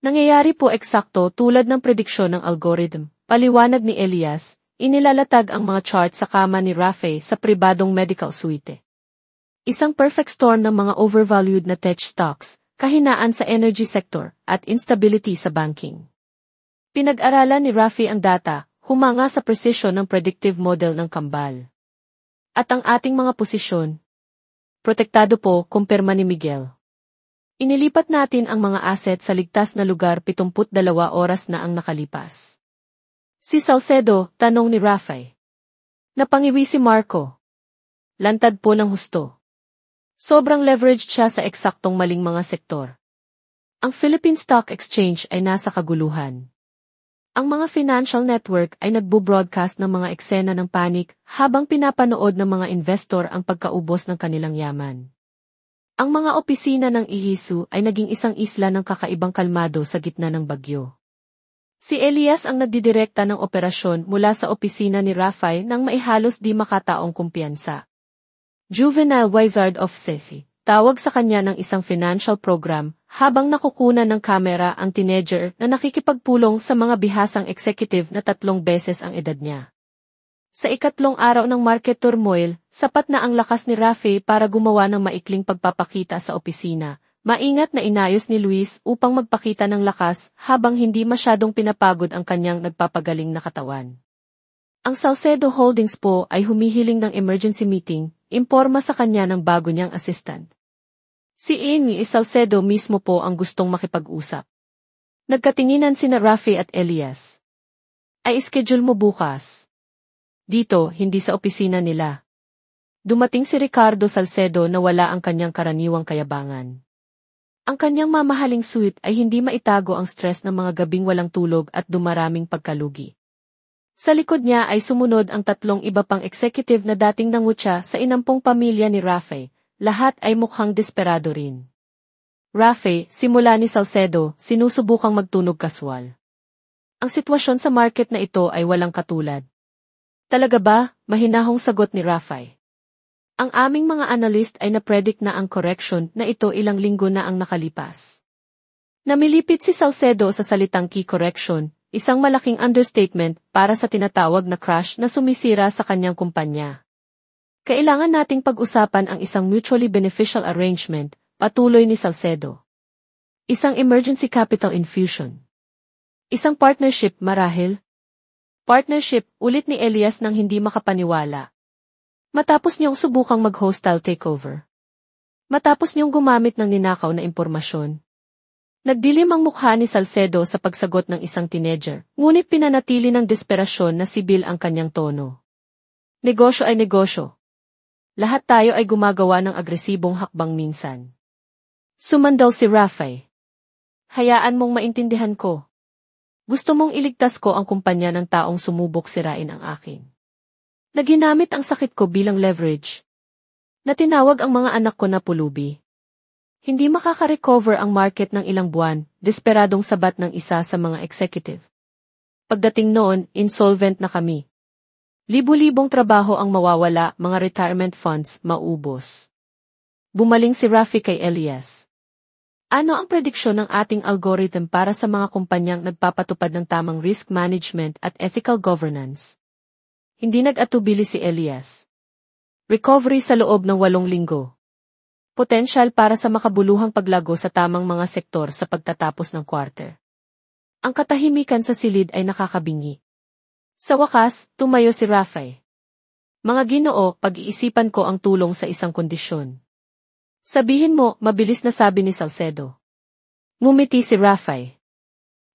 Nangyayari po eksakto tulad ng prediksyon ng algorithm, paliwanag ni Elias. Inilalatag ang mga chart sa kama ni Rafi sa pribadong medical suite. Isang perfect storm ng mga overvalued na tech stocks, kahinaan sa energy sector, at instability sa banking. Pinag-aralan ni Rafi ang data, humanga sa precision ng predictive model ng kambal. At ang ating mga posisyon. Protektado po, kumpirma ni Miguel. Inilipat natin ang mga asset sa ligtas na lugar 72 oras na ang nakalipas. Si Salcedo, tanong ni Rafi. Napangiwi si Marco. Lantad po ng husto. Sobrang leveraged siya sa eksaktong maling mga sektor. Ang Philippine Stock Exchange ay nasa kaguluhan. Ang mga financial network ay nagbo-broadcast ng mga eksena ng panik habang pinapanood ng mga investor ang pagkaubos ng kanilang yaman. Ang mga opisina ng Ihisu ay naging isang isla ng kakaibang kalmado sa gitna ng bagyo. Si Elias ang nagdidirekta ng operasyon mula sa opisina ni Rafi nang maihalos di makataong kumpiyansa. Juvenile Wizard of Sefi, tawag sa kanya ng isang financial program, habang nakukunan ng kamera ang teenager na nakikipagpulong sa mga bihasang executive na 3 beses ang edad niya. Sa ikatlong araw ng market turmoil, sapat na ang lakas ni Rafi para gumawa ng maikling pagpapakita sa opisina. Maingat na inayos ni Luis upang magpakita ng lakas habang hindi masyadong pinapagod ang kanyang nagpapagaling na katawan. Ang Salcedo Holdings po ay humihiling ng emergency meeting, imporma sa kanya ng bago niyang assistant. Si Amy Salcedo mismo po ang gustong makipag-usap. Nagkatinginan sina Rafi at Elias. Ay schedule mo bukas. Dito, hindi sa opisina nila. Dumating si Ricardo Salcedo na wala ang kanyang karaniwang kayabangan. Ang kanyang mamahaling suite ay hindi maitago ang stress ng mga gabing walang tulog at dumaraming pagkalugi. Sa likod niya ay sumunod ang 3 iba pang executive na dating nangutya sa inampong pamilya ni Rafi, lahat ay mukhang desperado rin. Rafi, simula ni Salcedo, sinusubukang magtunog kaswal. Ang sitwasyon sa market na ito ay walang katulad. Talaga ba? Mahinahong sagot ni Rafi. Ang aming mga analyst ay na-predict na ang correction na ito ilang linggo na ang nakalipas. Namilipit si Salcedo sa salitang key correction, isang malaking understatement para sa tinatawag na crash na sumisira sa kanyang kumpanya. Kailangan nating pag-usapan ang isang mutually beneficial arrangement, patuloy ni Salcedo. Isang emergency capital infusion. Isang partnership marahil? Partnership, ulit ni Elias nang hindi makapaniwala. Matapos niyong subukang mag-hostile takeover. Matapos niyong gumamit ng ninakaw na impormasyon. Nagdilim ang mukha ni Salcedo sa pagsagot ng isang teenager, ngunit pinanatili ng desperasyon na sibil ang kanyang tono. Negosyo ay negosyo. Lahat tayo ay gumagawa ng agresibong hakbang minsan. Sumandal si Rafi. Hayaan mong maintindihan ko. Gusto mong iligtas ko ang kumpanya ng taong sumubok sirain ang akin. Naginamit ang sakit ko bilang leverage. Na tinawag ang mga anak ko na pulubi. Hindi makaka-recover ang market ng ilang buwan, desperadong sabat ng isa sa mga executive. Pagdating noon, insolvent na kami. Libu-libong trabaho ang mawawala, mga retirement funds maubos. Bumaling si Rafi kay Elias. Ano ang prediksyon ng ating algorithm para sa mga kumpanyang nagpapatupad ng tamang risk management at ethical governance? Hindi nag-atubili si Elias. Recovery sa loob ng 8 linggo. Potensyal para sa makabuluhang paglago sa tamang mga sektor sa pagtatapos ng quarter. Ang katahimikan sa silid ay nakakabingi. Sa wakas, tumayo si Rafi. Mga Ginoo, pag-iisipan ko ang tulong sa isang kondisyon. Sabihin mo, mabilis na sabi ni Salcedo. Ngumiti si Rafi.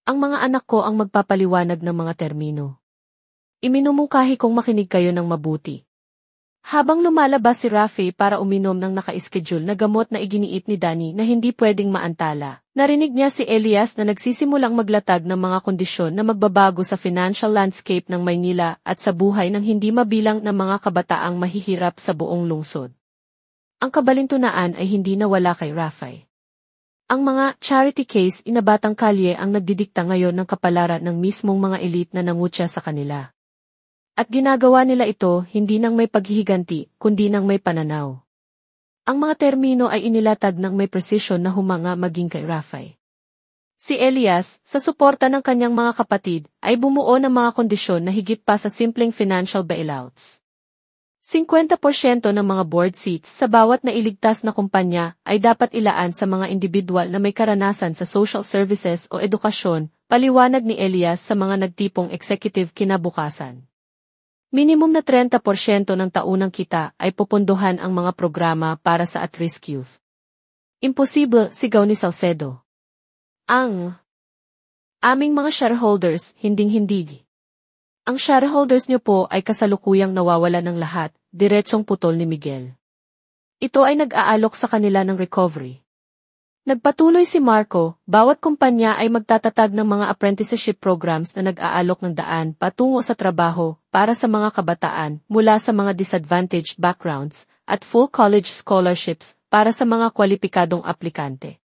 Ang mga anak ko ang magpapaliwanag ng mga termino. Iminumungkahi kong makinig kayo ng mabuti. Habang lumalabas si Rafi para uminom ng naka-schedule na gamot na iginiit ni Danny na hindi pwedeng maantala, narinig niya si Elias na nagsisimulang maglatag ng mga kondisyon na magbabago sa financial landscape ng Maynila at sa buhay ng hindi mabilang na mga kabataang mahihirap sa buong lungsod. Ang kabalintunaan ay hindi nawala kay Rafi. Ang mga charity case inabatang kalye ang nagdidikta ngayon ng kapalaran ng mismong mga elite na nangutya sa kanila. At ginagawa nila ito hindi nang may paghihiganti, kundi nang may pananaw. Ang mga termino ay inilatag ng may precision na humanga maging kay Rafi. Si Elias, sa suporta ng kanyang mga kapatid, ay bumuo ng mga kondisyon na higit pa sa simpleng financial bailouts. 50% ng mga board seats sa bawat nailigtas na kumpanya ay dapat ilaan sa mga individual na may karanasan sa social services o edukasyon, paliwanag ni Elias sa mga nagtipong executive kinabukasan. Minimum na 30% ng taunang kita ay pupunduhan ang mga programa para sa at-risk youth. Imposible, sigaw ni Salcedo. Ang aming mga shareholders, hinding-hindi. Ang shareholders niyo po ay kasalukuyang nawawala ng lahat, diretsong putol ni Miguel. Ito ay nag-aalok sa kanila ng recovery. Nagpatuloy si Marco, bawat kumpanya ay magtatatag ng mga apprenticeship programs na nag-aalok ng daan patungo sa trabaho para sa mga kabataan mula sa mga disadvantaged backgrounds at full college scholarships para sa mga kwalipikadong aplikante.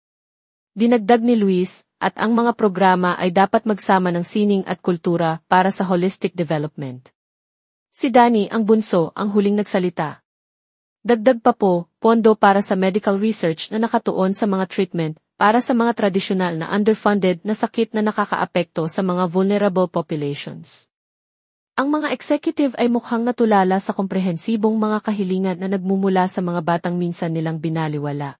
Dinagdag ni Luis, at ang mga programa ay dapat magsama ng sining at kultura para sa holistic development. Si Danny, ang bunso, ang huling nagsalita. Dagdag pa po, pondo para sa medical research na nakatuon sa mga treatment para sa mga tradisyonal na underfunded na sakit na nakakaapekto sa mga vulnerable populations. Ang mga executive ay mukhang natulala sa komprehensibong mga kahilingan na nagmumula sa mga batang minsan nilang binaliwala.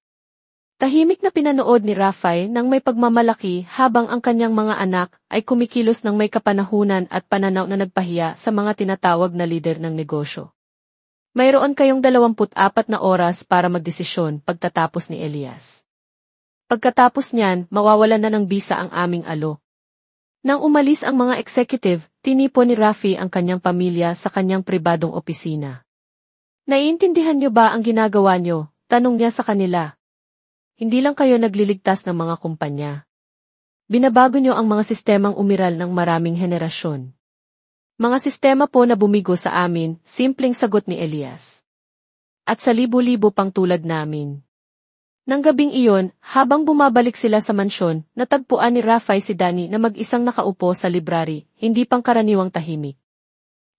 Tahimik na pinanood ni Rafi nang may pagmamalaki habang ang kanyang mga anak ay kumikilos ng may kapanahunan at pananaw na nagpahiya sa mga tinatawag na lider ng negosyo. Mayroon kayong 24 na oras para magdesisyon pagtatapos ni Elias. Pagkatapos niyan, mawawalan na ng bisa ang aming alo. Nang umalis ang mga executive, tinipon ni Rafi ang kanyang pamilya sa kanyang pribadong opisina. Naiintindihan niyo ba ang ginagawa niyo? Tanong niya sa kanila. Hindi lang kayo nagliligtas ng mga kumpanya. Binabago niyo ang mga sistemang umiral ng maraming henerasyon. Mga sistema po na bumigo sa amin, simpleng sagot ni Elias. At sa libo-libo pang tulad namin. Nang gabing iyon, habang bumabalik sila sa mansyon, natagpuan ni Rafi si Danny na mag-isang nakaupo sa library, hindi pangkaraniwang tahimik.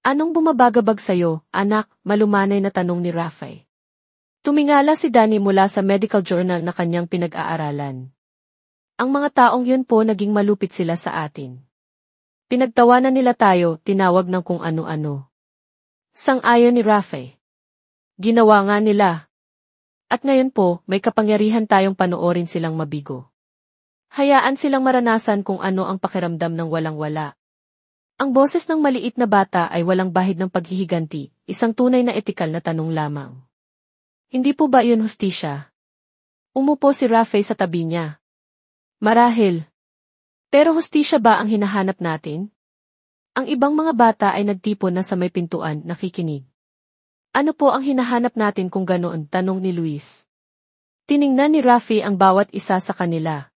Anong bumabagabag sa'yo, anak? Malumanay na tanong ni Rafi. Tumingala si Danny mula sa medical journal na kanyang pinag-aaralan. Ang mga taong yun po naging malupit sila sa atin. Pinagtawanan nila tayo, tinawag ng kung ano-ano. Sang-ayon ni Rafi. Ginawa nga nila. At ngayon po, may kapangyarihan tayong panoorin silang mabigo. Hayaan silang maranasan kung ano ang pakiramdam ng walang-wala. Ang boses ng maliit na bata ay walang bahid ng paghihiganti, isang tunay na etikal na tanong lamang. Hindi po ba yun hustisya? Umupo si Rafi sa tabi niya. Marahil. Pero hustisya ba ang hinahanap natin? Ang ibang mga bata ay nagtipon na sa may pintuan, nakikinig. Ano po ang hinahanap natin kung ganoon? Tanong ni Luis. Tiningnan ni Rafi ang bawat isa sa kanila.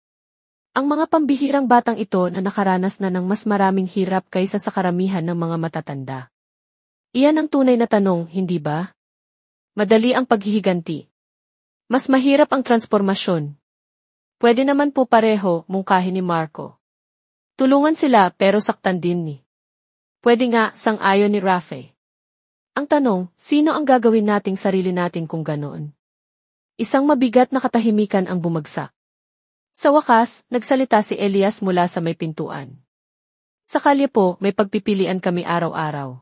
Ang mga pambihirang batang ito na nakaranas na ng mas maraming hirap kaysa sa karamihan ng mga matatanda. Iyan ang tunay na tanong, hindi ba? Madali ang paghihiganti. Mas mahirap ang transformasyon. Pwede naman po pareho, mungkahi ni Marco. Tulungan sila pero saktan din ni. Pwede nga, sang-ayon ni Rafe. Ang tanong, sino ang gagawin nating sarili natin kung ganoon? Isang mabigat na katahimikan ang bumagsak. Sa wakas, nagsalita si Elias mula sa may pintuan. Sa kalye po, may pagpipilian kami araw-araw.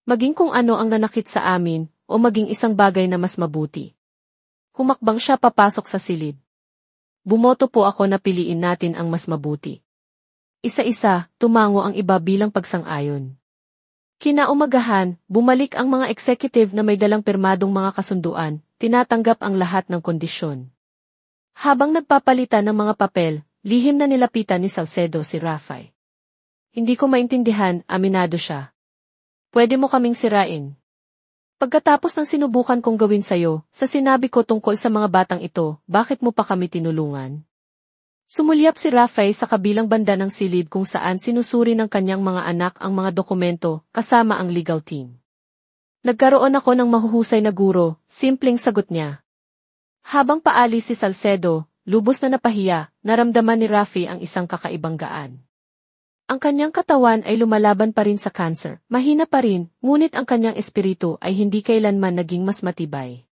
Maging kung ano ang nanakit sa amin, o maging isang bagay na mas mabuti. Humakbang siya papasok sa silid. Bumoto po ako na piliin natin ang mas mabuti. Isa-isa, tumango ang iba bilang pagsang-ayon. Kinaumagahan, bumalik ang mga executive na may dalang pirmadong mga kasunduan, tinatanggap ang lahat ng kondisyon. Habang nagpapalitan ng mga papel, lihim na nilapitan ni Salcedo si Rafe. Hindi ko maintindihan, aminado siya. Pwede mo kaming sirain. Pagkatapos ng sinubukan kong gawin sa'yo, sa sinabi ko tungkol sa mga batang ito, bakit mo pa kami tinulungan? Sumulyap si Rafe sa kabilang banda ng silid kung saan sinusuri ng kanyang mga anak ang mga dokumento, kasama ang legal team. Nagkaroon ako ng mahuhusay na guro, simpleng sagot niya. Habang paalis si Salcedo, lubos na napahiya, naramdaman ni Rafe ang isang kakaibang gaan. Ang kanyang katawan ay lumalaban pa rin sa cancer, mahina pa rin, ngunit ang kanyang espiritu ay hindi kailanman naging mas matibay.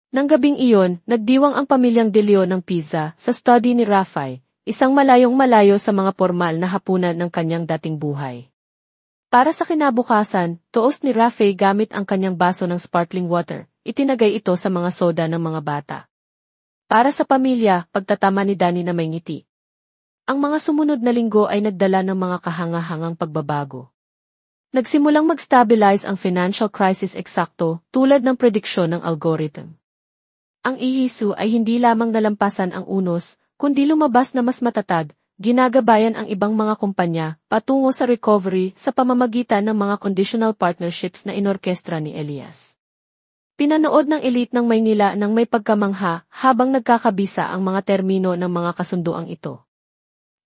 Nang gabing iyon, nagdiwang ang pamilyang De Leon ng Pisa sa study ni Rafe, isang malayong malayo sa mga formal na hapunan ng kanyang dating buhay. Para sa kinabukasan, tuos ni Rafe gamit ang kanyang baso ng sparkling water, itinagay ito sa mga soda ng mga bata. Para sa pamilya, pagtatama ni Danny na may ngiti. Ang mga sumunod na linggo ay nagdala ng mga kahanga-hangang pagbabago. Nagsimulang mag-stabilize ang financial crisis eksakto tulad ng prediksyon ng algorithm. Ang ihisu ay hindi lamang nalampasan ang unos, kundi lumabas na mas matatag, ginagabayan ang ibang mga kumpanya patungo sa recovery sa pamamagitan ng mga conditional partnerships na inorkestra ni Elias. Pinanood ng elite ng Maynila ng may pagkamangha habang nagkakabisa ang mga termino ng mga kasunduang ito.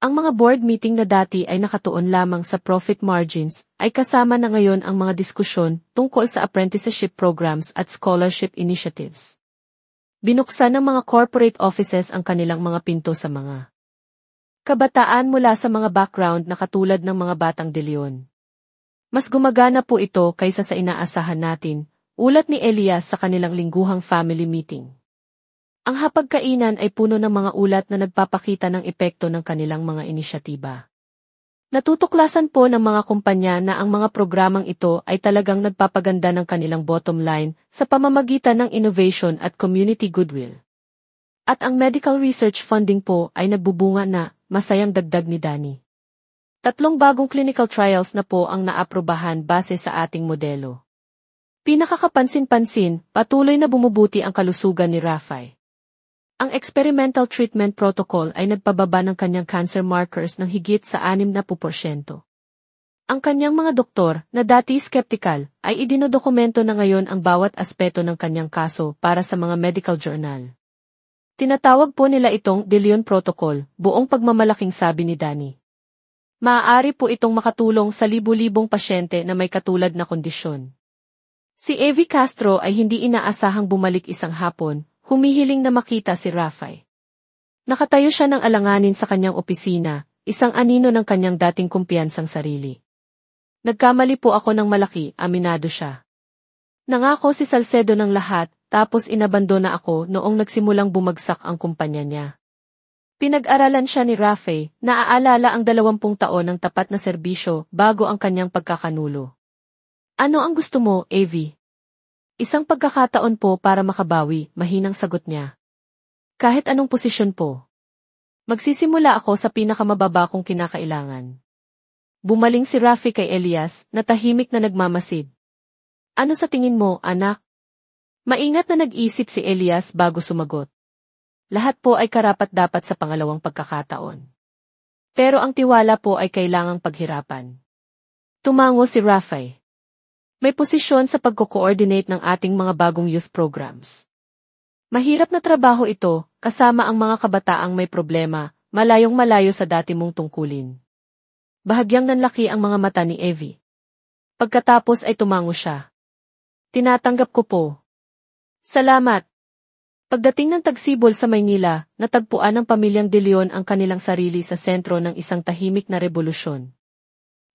Ang mga board meeting na dati ay nakatuon lamang sa profit margins ay kasama na ngayon ang mga diskusyon tungkol sa apprenticeship programs at scholarship initiatives. Binuksan ng mga corporate offices ang kanilang mga pinto sa mga kabataan mula sa mga background na katulad ng mga batang De Leon. Mas gumagana po ito kaysa sa inaasahan natin, ulat ni Elias sa kanilang lingguhang family meeting. Ang hapagkainan ay puno ng mga ulat na nagpapakita ng epekto ng kanilang mga inisyatiba. Natutuklasan po ng mga kumpanya na ang mga programang ito ay talagang nagpapaganda ng kanilang bottom line sa pamamagitan ng innovation at community goodwill. At ang medical research funding po ay nagbubunga na, masayang dagdag ni Danny. 3 bagong clinical trials na po ang naaprubahan base sa ating modelo. Pinakakapansin-pansin, patuloy na bumubuti ang kalusugan ni Rafe. Ang experimental treatment protocol ay nagpababa ng kanyang cancer markers ng higit sa 60%. Ang kanyang mga doktor, na dati skeptical, ay idinodokumento na ngayon ang bawat aspeto ng kanyang kaso para sa mga medical journal. Tinatawag po nila itong De Leon Protocol, buong pagmamalaking sabi ni Danny. Maaari po itong makatulong sa libu-libong pasyente na may katulad na kondisyon. Si Evie Castro ay hindi inaasahang bumalik isang hapon, humihiling na makita si Rafe. Nakatayo siya ng alanganin sa kanyang opisina, isang anino ng kanyang dating kumpiyansang sarili. Nagkamali po ako ng malaki, aminado siya. Nangako si Salcedo ng lahat, tapos inabandona ako noong nagsimulang bumagsak ang kumpanya niya. Pinag-aralan siya ni Rafe, naaalala ang 20 taon ng tapat na serbisyo bago ang kanyang pagkakanulo. Ano ang gusto mo, Evie? Isang pagkakataon po para makabawi, mahinang sagot niya. Kahit anong posisyon po. Magsisimula ako sa pinakamababa kong kinakailangan. Bumaling si Rafe kay Elias, na tahimik na nagmamasid. Ano sa tingin mo, anak? Maingat na nag-isip si Elias bago sumagot. Lahat po ay karapat-dapat sa pangalawang pagkakataon. Pero ang tiwala po ay kailangang paghirapan. Tumango si Rafe. May posisyon sa pagko-coordinate ng ating mga bagong youth programs. Mahirap na trabaho ito, kasama ang mga kabataang may problema, malayong-malayo sa dati mong tungkulin. Bahagyang nanlaki ang mga mata ni Evie. Pagkatapos ay tumango siya. Tinatanggap ko po. Salamat! Pagdating ng tagsibol sa Maynila, natagpuan ng pamilyang De Leon ang kanilang sarili sa sentro ng isang tahimik na revolusyon.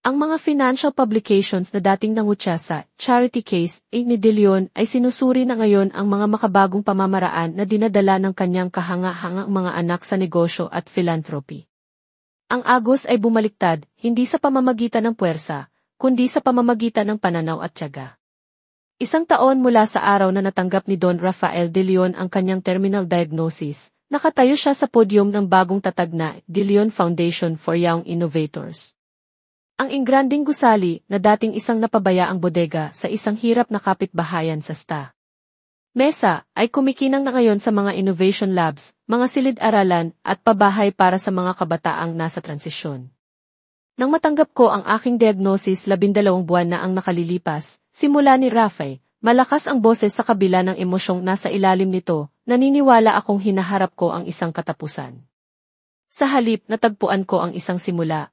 Ang mga financial publications na dating nangutya sa charity case ni De Leon ay sinusuri na ngayon ang mga makabagong pamamaraan na dinadala ng kanyang kahanga-hangang mga anak sa negosyo at philanthropy. Ang agos ay bumaliktad, hindi sa pamamagitan ng puwersa, kundi sa pamamagitan ng pananaw at tiyaga. Isang taon mula sa araw na natanggap ni Don Rafael De Leon ang kanyang terminal diagnosis, nakatayo siya sa podyum ng bagong tatag na De Leon Foundation for Young Innovators. Ang ingranding gusali na dating isang napabayaang bodega sa isang hirap na kapitbahayan sa Sta. Mesa ay kumikinang na ngayon sa mga innovation labs, mga silid-aralan at pabahay para sa mga kabataang nasa transisyon. Nang matanggap ko ang aking diagnosis 12 buwan na ang nakalilipas, simula ni Rafael, malakas ang boses sa kabila ng emosyong nasa ilalim nito, naniniwala akong hinaharap ko ang isang katapusan. Sa halip, natagpuan ko ang isang simula.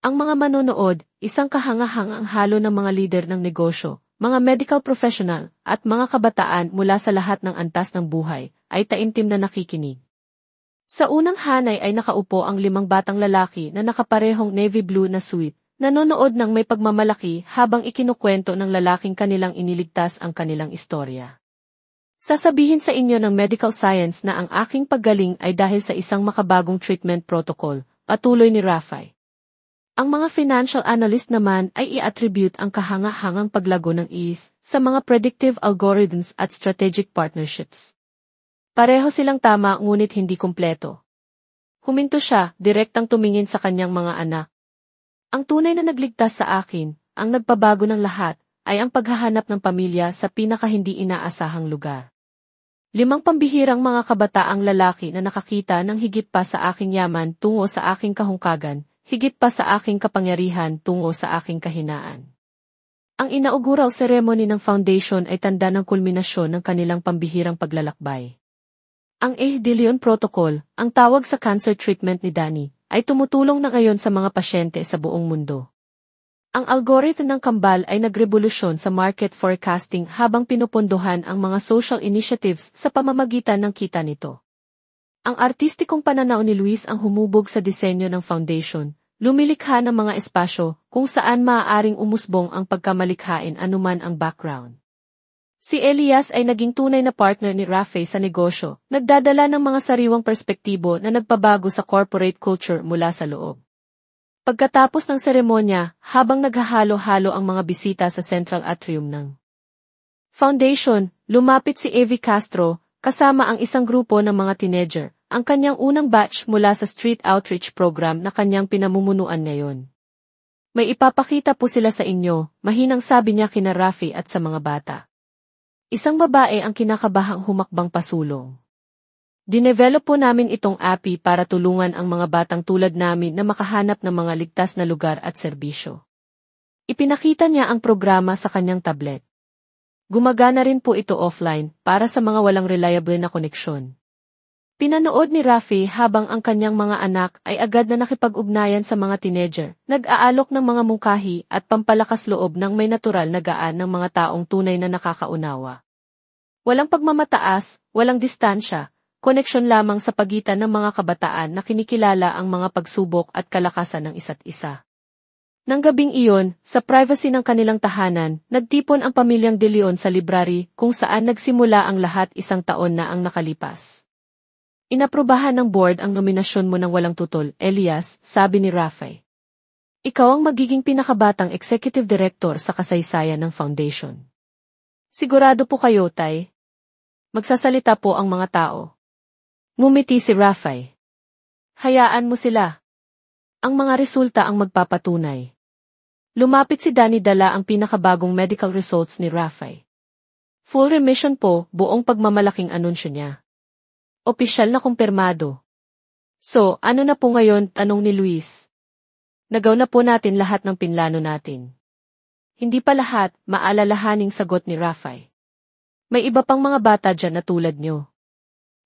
Ang mga manonood, isang kahanga-hangang halo ng mga lider ng negosyo, mga medical professional, at mga kabataan mula sa lahat ng antas ng buhay, ay taimtim na nakikinig. Sa unang hanay ay nakaupo ang 5 batang lalaki na nakaparehong navy blue na suit, nanonood ng may pagmamalaki habang ikinukwento ng lalaking kanilang iniligtas ang kanilang istorya. Sasabihin sa inyo ng medical science na ang aking paggaling ay dahil sa isang makabagong treatment protocol, patuloy ni Rafael. Ang mga financial analyst naman ay i-attribute ang kahanga-hangang paglago ng IS sa mga predictive algorithms at strategic partnerships. Pareho silang tama ngunit hindi kumpleto. Huminto siya, direktang tumingin sa kanyang mga anak. Ang tunay na nagligtas sa akin, ang nagpabago ng lahat, ay ang paghahanap ng pamilya sa pinaka-hindi inaasahang lugar. 5 pambihirang mga kabataang lalaki na nakakita ng higit pa sa aking yaman tungo sa aking kahungkagan, higit pa sa aking kapangyarihan tungo sa aking kahinaan. Ang inaugural ceremony ng foundation ay tanda ng kulminasyon ng kanilang pambihirang paglalakbay. Ang De Leon Protocol, ang tawag sa cancer treatment ni Danny, ay tumutulong na ngayon sa mga pasyente sa buong mundo. Ang algorithm ng kambal ay nagrevolusyon sa market forecasting habang pinupunduhan ang mga social initiatives sa pamamagitan ng kita nito. Ang artistikong pananaw ni Luis ang humubog sa disenyo ng foundation, lumilikha ng mga espasyo kung saan maaaring umusbong ang pagkamalikhain anuman ang background. Si Elias ay naging tunay na partner ni Rafael sa negosyo, nagdadala ng mga sariwang perspektibo na nagpabago sa corporate culture mula sa loob. Pagkatapos ng seremonya, habang naghahalo-halo ang mga bisita sa central atrium ng foundation, lumapit si Evie Castro, kasama ang isang grupo ng mga teenager, ang kanyang unang batch mula sa street outreach program na kanyang pinamumunuan ngayon. May ipapakita po sila sa inyo, mahinang sabi niya kina Rafi at sa mga bata. Isang babae ang kinakabahang humakbang pasulong. Dinevelop po namin itong API para tulungan ang mga batang tulad namin na makahanap ng mga ligtas na lugar at serbisyo. Ipinakita niya ang programa sa kanyang tablet. Gumagana rin po ito offline para sa mga walang reliable na koneksyon. Pinanood ni Rafi habang ang kanyang mga anak ay agad na nakipag-ugnayan sa mga teenager, nag-aalok ng mga mungkahi at pampalakas loob ng may natural na gaan ng mga taong tunay na nakakaunawa. Walang pagmamataas, walang distansya, koneksyon lamang sa pagitan ng mga kabataan na kinikilala ang mga pagsubok at kalakasan ng isa't isa. Nang gabing iyon, sa privacy ng kanilang tahanan, nagtipon ang pamilyang De Leon sa library kung saan nagsimula ang lahat 1 taon na ang nakalipas. Inaprubahan ng board ang nominasyon mo ng walang tutol, Elias, sabi ni Rafael. Ikaw ang magiging pinakabatang executive director sa kasaysayan ng foundation. Sigurado po kayo, Tay? Magsasalita po ang mga tao. Ngumiti si Rafael. Hayaan mo sila. Ang mga resulta ang magpapatunay. Lumapit si Danny dala ang pinakabagong medical results ni Rafael. Full remission po, buong pagmamalaking anunsyo niya. Opisyal na kumpirmado. So, ano na po ngayon, tanong ni Luis. Nagaw na po natin lahat ng pinlano natin. Hindi pa lahat, maalalahaning sagot ni Rafael. May iba pang mga bata dyan na tulad nyo.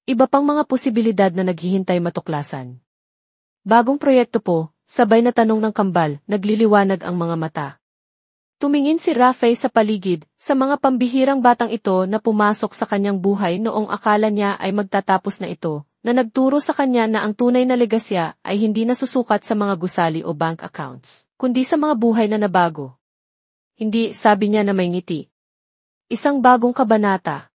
Iba pang mga posibilidad na naghihintay matuklasan. Bagong proyekto po, sabay na tanong ng kambal, nagliliwanag ang mga mata. Tumingin si Rafael sa paligid, sa mga pambihirang batang ito na pumasok sa kanyang buhay noong akala niya ay magtatapos na ito, na nagturo sa kanya na ang tunay na legasya ay hindi nasusukat sa mga gusali o bank accounts, kundi sa mga buhay na nabago. Hindi, sabi niya na may ngiti. Isang bagong kabanata.